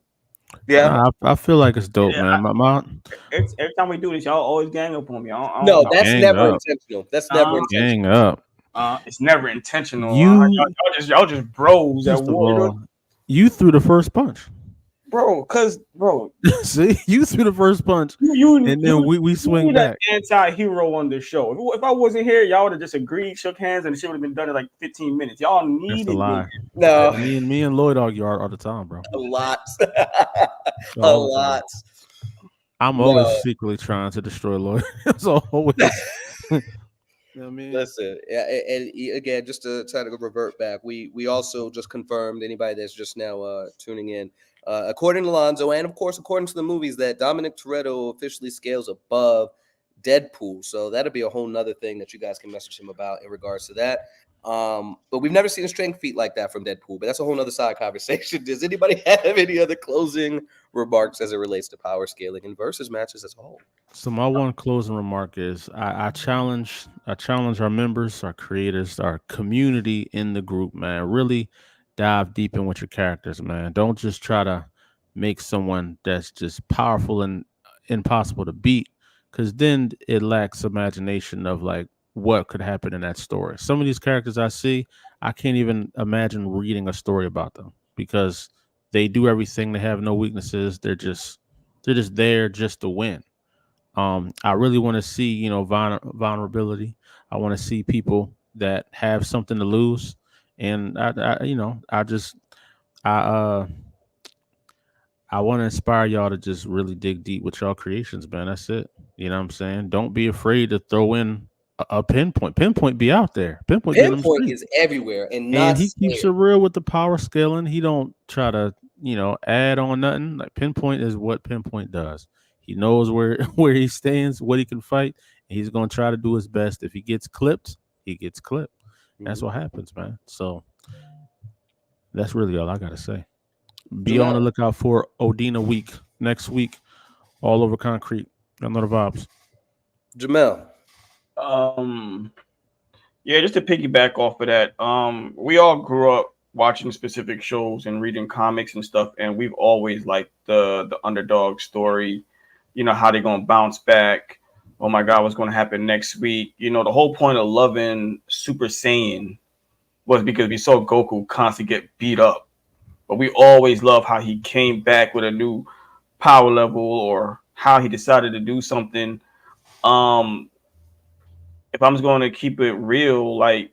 Yeah, I feel like it's dope, man. Every time we do this, y'all always gang up on me. No, that's never intentional. That's never intentional. Gang up. It's never intentional. Y'all just bros at war. You threw the first punch, bro. See, you threw the first punch, and then we swing back. Anti-hero on this show. If I wasn't here, y'all would have just agreed, shook hands, and the shit would have been done in like 15 minutes. Y'all needed That's a lie. Me. No, me and Lloyd argue all the time, bro. A lot. I'm always secretly trying to destroy Lloyd. It's always. I mean, listen, and again, just to try to revert back, we also just confirmed, anybody that's just now tuning in, according to Lonzo, and of course according to the movies, that Dominic Toretto officially scales above Deadpool. So that'll be a whole nother thing that you guys can message him about in regards to that. But we've never seen a strength feat like that from Deadpool, but that's a whole nother side conversation. Does anybody have any other closing remarks as it relates to power scaling and versus matches as a whole? So my one closing remark is I challenge our members, our creators, our community in the group, man. Really dive deep in with your characters, man. Don't just try to make someone that's just powerful and impossible to beat, because then it lacks imagination of like what could happen in that story. Some of these characters I see, I can't even imagine reading a story about them because they do everything. They have no weaknesses. They're just there just to win. I really want to see, vulnerability. I want to see people that have something to lose. And I want to inspire y'all to just really dig deep with y'all creations, man. That's it. You know what I'm saying? Don't be afraid to throw in a pinpoint. Pinpoint be out there. Pinpoint be in them Pinpoint streets. is everywhere and And not he keeps it scared. real with the power scaling. He don't try to, add on nothing. Like Pinpoint is what Pinpoint does. He knows where where he stands, what he can fight, and he's gonna try to do his best. If he gets clipped, he gets clipped. That's Mhm. what happens, man. So that's really all I gotta say. Be on the Jamel, lookout for Odina Week next week, all over concrete. I know the vibes. Jamel. Um, yeah, just to piggyback off of that, we all grew up watching specific shows and reading comics and stuff, and we've always liked the underdog story. You know how they're gonna bounce back. Oh my God, what's gonna happen next week? You know, the whole point of loving Super Saiyan was because we saw Goku constantly get beat up, but we always love how he came back with a new power level or how he decided to do something. Um, if I'm just going to keep it real, like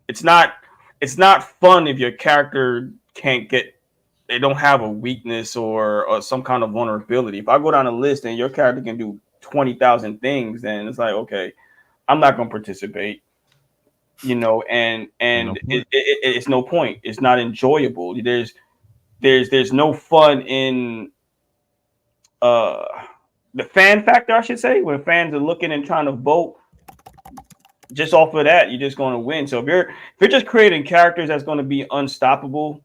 it's not it's not fun if your character can't get they don't have a weakness or some kind of vulnerability. If I go down a list and your character can do 20,000 things, then it's like, okay, I'm not going to participate, you know, and Ain't no point. it's no point. It's not enjoyable. There's no fun in uh the fan factor, I should say, when fans are looking and trying to vote just off of that, you're just going to win. So if you're just creating characters that's going to be unstoppable,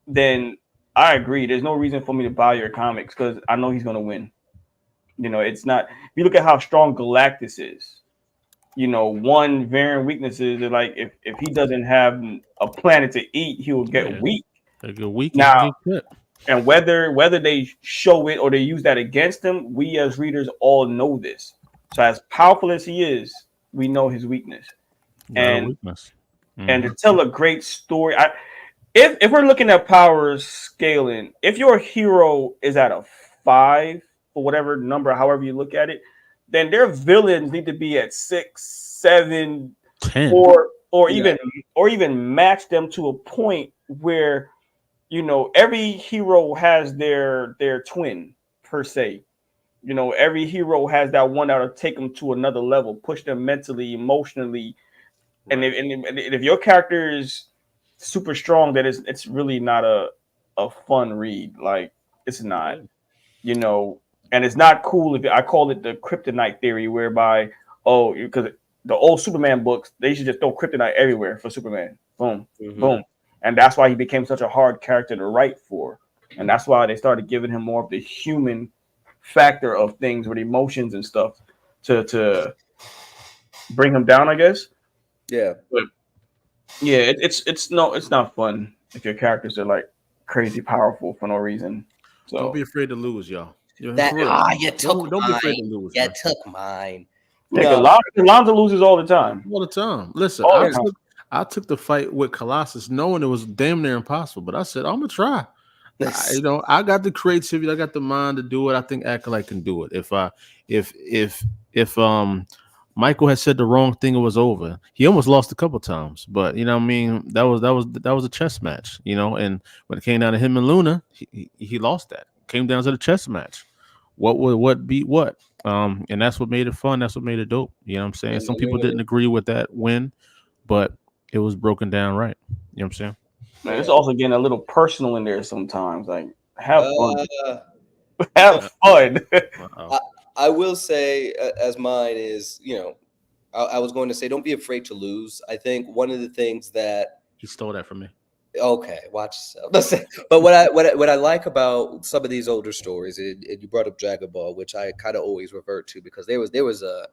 then I agree. There's no reason for me to buy your comics because I know he's going to win. You know, it's not. If you look at how strong Galactus is, you know, one variant weaknesses are like if he doesn't have a planet to eat, he will get Yeah, weak. take a week and Now, get clipped. and whether they show it or they use that against him, we as readers all know this. So as powerful as he is, we know his weakness. Got a And weakness. and Hmm. to tell a great story, if we're looking at power scaling, if your hero is at a 5 or whatever number, however you look at it, then their villains need to be at 6, 7, 10. or Yeah. even match them to a point where you know every hero has their twin per se. You know, every hero has that one that'll take them to another level, push them mentally, emotionally, and Right. if your character is super strong, that is it's really not a fun read. Like it's not, Yeah. you know, and it's not cool if I call it the kryptonite theory, whereby because the old Superman books they should just throw kryptonite everywhere for Superman. Boom, Hmm. boom, and that's why he became such a hard character to write for, and that's why they started giving him more of the human factor of things with emotions and stuff to bring him down, I guess. Yeah. But yeah, it's not fun if your characters are like crazy powerful for no reason. Don't be So afraid to lose, y'all. Yeah, That for real. you took Don't be afraid mine. to lose, You man. took mine. yeah, because No. Lonzo loses all the time. All the time. Listen, All I the Yeah. time. took I took the fight with Colossus, knowing it was damn near impossible. But I said, I'm gonna try. I got the creativity, I got the mind to do it. I think Acolyte can do it. If Michael had said the wrong thing, it was over. He almost lost a couple times, but you know what I mean, that was a chess match, and when it came down to him and Luna, he lost that. Came down to the chess match. What beat what? And that's what made it fun. That's what made it dope. You know what I'm saying? Some people didn't agree with that win, but it was broken down right. You know what I'm saying? Man, Yeah. it's also getting a little personal in there sometimes. Like, have fun, Uh, have fun. Uh-oh. I, I will say, as mine is, I was going to say, don't be afraid to lose. I think one of the things that He stole that from me. okay, watch yourself. Listen, but what I like about some of these older stories, and you brought up Dragon Ball, which I kind of always revert to because there was a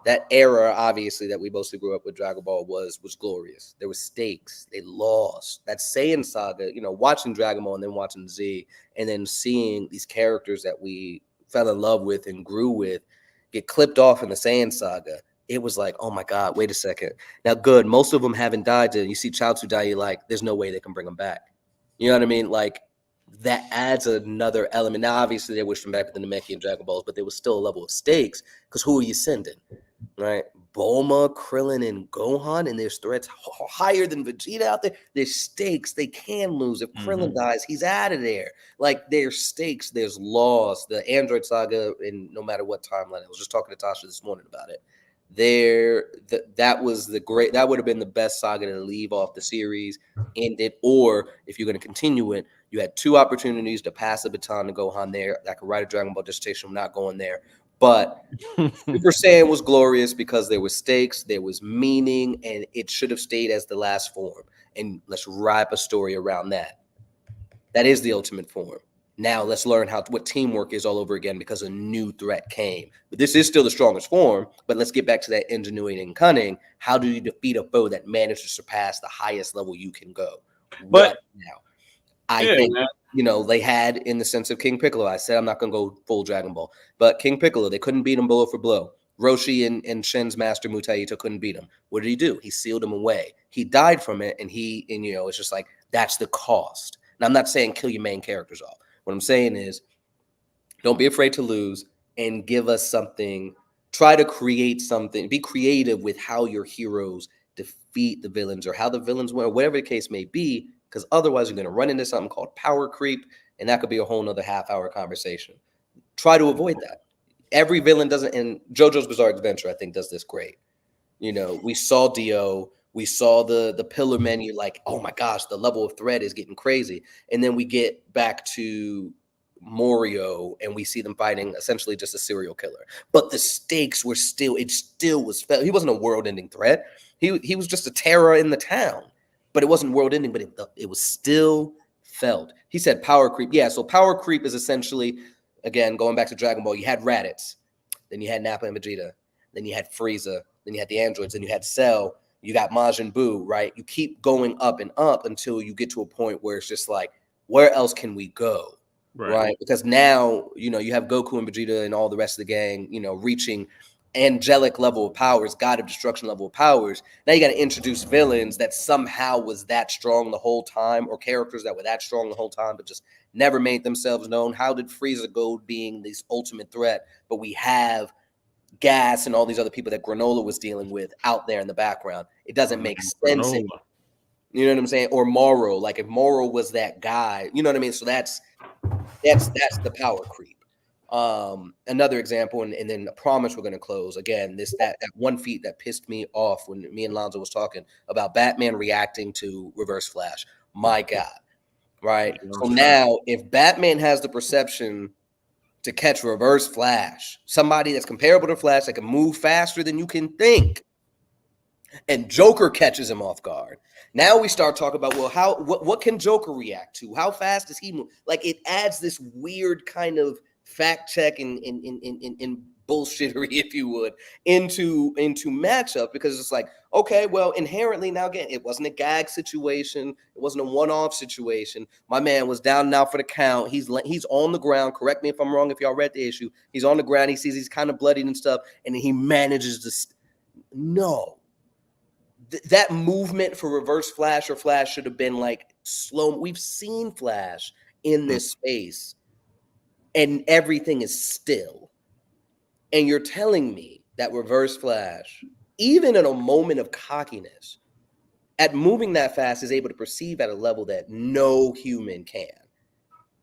that era obviously that we mostly grew up with Dragon Ball was glorious. There was stakes. They lost. That Saiyan saga, watching Dragon Ball and then watching Z and then seeing these characters that we fell in love with and grew with get clipped off in the Saiyan saga. It was like, oh my God, wait a second. Now, good, most of them haven't died. And you see Chaozu die, you're like, there's no way they can bring them back. You know what I mean? Like, that adds another element. Now, obviously, they wished them back with the Namekian Dragon Balls, but there was still a level of stakes because who are you sending? Right? Bulma, Krillin, and Gohan, and there's threats higher than Vegeta out there. There's stakes. They can lose. If Krillin dies, he's out of there. Like, there's stakes. There's laws. The Android saga, in no matter what timeline. I was just talking to Tasha this morning about it. that was that would have been the best saga to leave off the series, end it, or if you're going to continue it, you had 2 opportunities to pass the baton to Gohan there. I could write a Dragon Ball dissertation. I'm not going there, but Super Saiyan was glorious because there was stakes, there was meaning, and it should have stayed as the last form. And let's wrap a story around that. That is the ultimate form. Now let's learn what teamwork is all over again because a new threat came. But this is still the strongest form. But let's get back to that ingenuity and cunning. How do you defeat a foe that managed to surpass the highest level you can go? But now? I think, they had, in the sense of King Piccolo, I said I'm not going to go full Dragon Ball, but King Piccolo, they couldn't beat him blow for blow. Roshi and Shen's master Mutaito couldn't beat him. What did he do? He sealed him away. He died from it, and it's just like, that's the cost. And I'm not saying kill your main characters off. What I'm saying is, don't be afraid to lose and give us something. Try to create something. Be creative with how your heroes defeat the villains or how the villains win, or whatever the case may be, because otherwise you're going to run into something called power creep, and that could be a whole nother half-hour conversation. Try to avoid that. Every villain doesn't, and JoJo's Bizarre Adventure, I think, does this great. We saw Dio, we saw the pillar menu, like, oh my gosh, the level of threat is getting crazy. And then we get back to Morio and we see them fighting essentially just a serial killer. But the stakes were still was felt. He wasn't a world-ending threat. He was just a terror in the town. But it wasn't world-ending, but it was still felt. He said power creep. Yeah, so power creep is essentially, again, going back to Dragon Ball, you had Raditz, then you had Nappa and Vegeta, then you had Frieza, then you had the androids, then you had Cell, you got Majin Buu, right? You keep going up and up until you get to a point where it's just like, where else can we go, right? Because now, you have Goku and Vegeta and all the rest of the gang, reaching angelic level of powers, God of Destruction level of powers. Now you got to introduce villains that somehow was that strong the whole time, or characters that were that strong the whole time but just never made themselves known. How did Frieza go being this ultimate threat, but we have Gas and all these other people that Granola was dealing with out there in the background? It doesn't make sense. You know what I'm saying? Or Moro, like if Moro was that guy, you know what I mean? So that's the power creep. Another example, and then I promise we're going to close again. That 1 feat that pissed me off when me and Lonzo was talking about Batman reacting to Reverse Flash. My God, right? So now, if Batman has the perception to catch Reverse Flash, somebody that's comparable to Flash that can move faster than you can think, and Joker catches him off guard. Now we start talking about, well, what can Joker react to? How fast does he move? Like, it adds this weird kind of fact check and bullshittery, if you would, into matchup, because it's like, okay, well, inherently now again, it wasn't a gag situation, it wasn't a one-off situation. My man was down and out for the count. He's on the ground. Correct me if I'm wrong. If y'all read the issue, he's on the ground. He sees he's kind of bloodied and stuff, and he manages to no. That movement for Reverse Flash or Flash should have been like slow. We've seen Flash in this space, and everything is still. And you're telling me that Reverse Flash, even in a moment of cockiness, at moving that fast, is able to perceive at a level that no human can.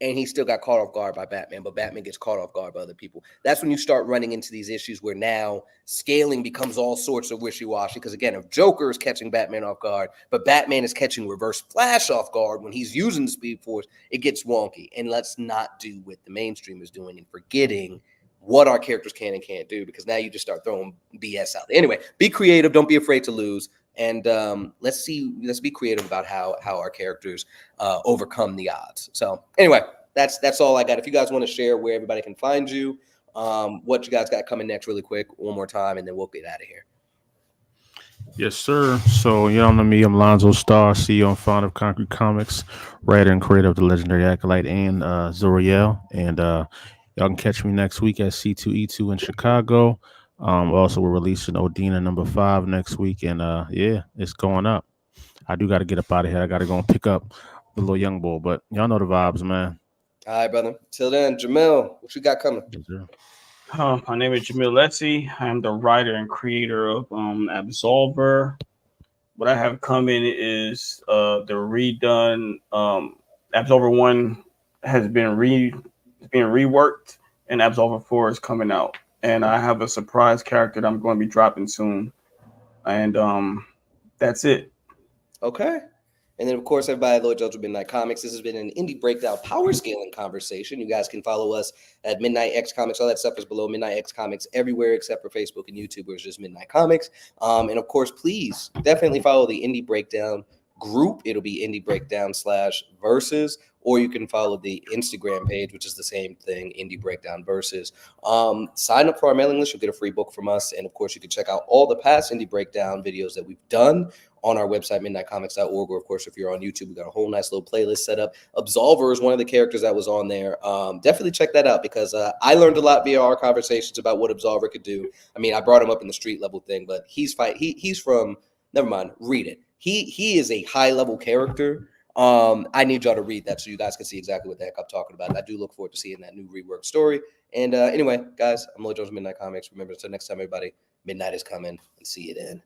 And he still got caught off guard by Batman, but Batman gets caught off guard by other people. That's when you start running into these issues where now scaling becomes all sorts of wishy-washy. Because again, if Joker is catching Batman off guard, but Batman is catching Reverse Flash off guard when he's using the Speed Force, it gets wonky. And let's not do what the mainstream is doing and forgetting what our characters can and can't do, because now you just start throwing BS out there. Anyway, be creative. Don't be afraid to lose. And let's be creative about how our characters overcome the odds. So anyway, that's all I got. If you guys want to share where everybody can find you, what you guys got coming next really quick, one more time, and then we'll get out of here. Yes, sir. So, you know me, I'm Lonzo Starr, CEO and founder of Concrete Comics, writer and creator of The Legendary Acolyte and Zoriel. And y'all can catch me next week at C2E2 in Chicago. Also, we're releasing Odina #5 next week. And yeah, it's going up. I do got to get up out of here. I got to go and pick up the little young boy. But y'all know the vibes, man. All right, brother. Till then, Jamil, what you got coming? Yes, sir. My name is Jamil Letzi. I'm the writer and creator of Absolver. What I have coming is the redone Absolver 1 has been being reworked, and Absolver 4 is coming out. and I have a surprise character that I'm going to be dropping soon. And that's it. Okay. And then, of course, everybody, Lloyd Judge with Midnight Comics. This has been an Indie Breakdown Power Scaling conversation. You guys can follow us at Midnight X Comics. All that stuff is below Midnight X Comics everywhere except for Facebook and YouTube, where it's just Midnight Comics. And, of course, please definitely follow the Indie Breakdown group. It'll be Indie Breakdown /verses, or you can follow the Instagram page, which is the same thing, Indie Breakdown Versus. Sign up for our mailing list. You'll get a free book from us. And, of course, you can check out all the past Indie Breakdown videos that we've done on our website, midnightcomics.org, or of course, if you're on YouTube, we got a whole nice little playlist set up. Absolver is one of the characters that was on there. Definitely check that out, because I learned a lot via our conversations about what Absolver could do. I mean, I brought him up in the street level thing, but he's from, never mind, read it. He is a high level character. I need y'all to read that so you guys can see exactly what the heck I'm talking about. And I do look forward to seeing that new reworked story. And anyway, guys, I'm Lloyd Jones, Midnight Comics. Remember, until next time, everybody, midnight is coming, and see you then.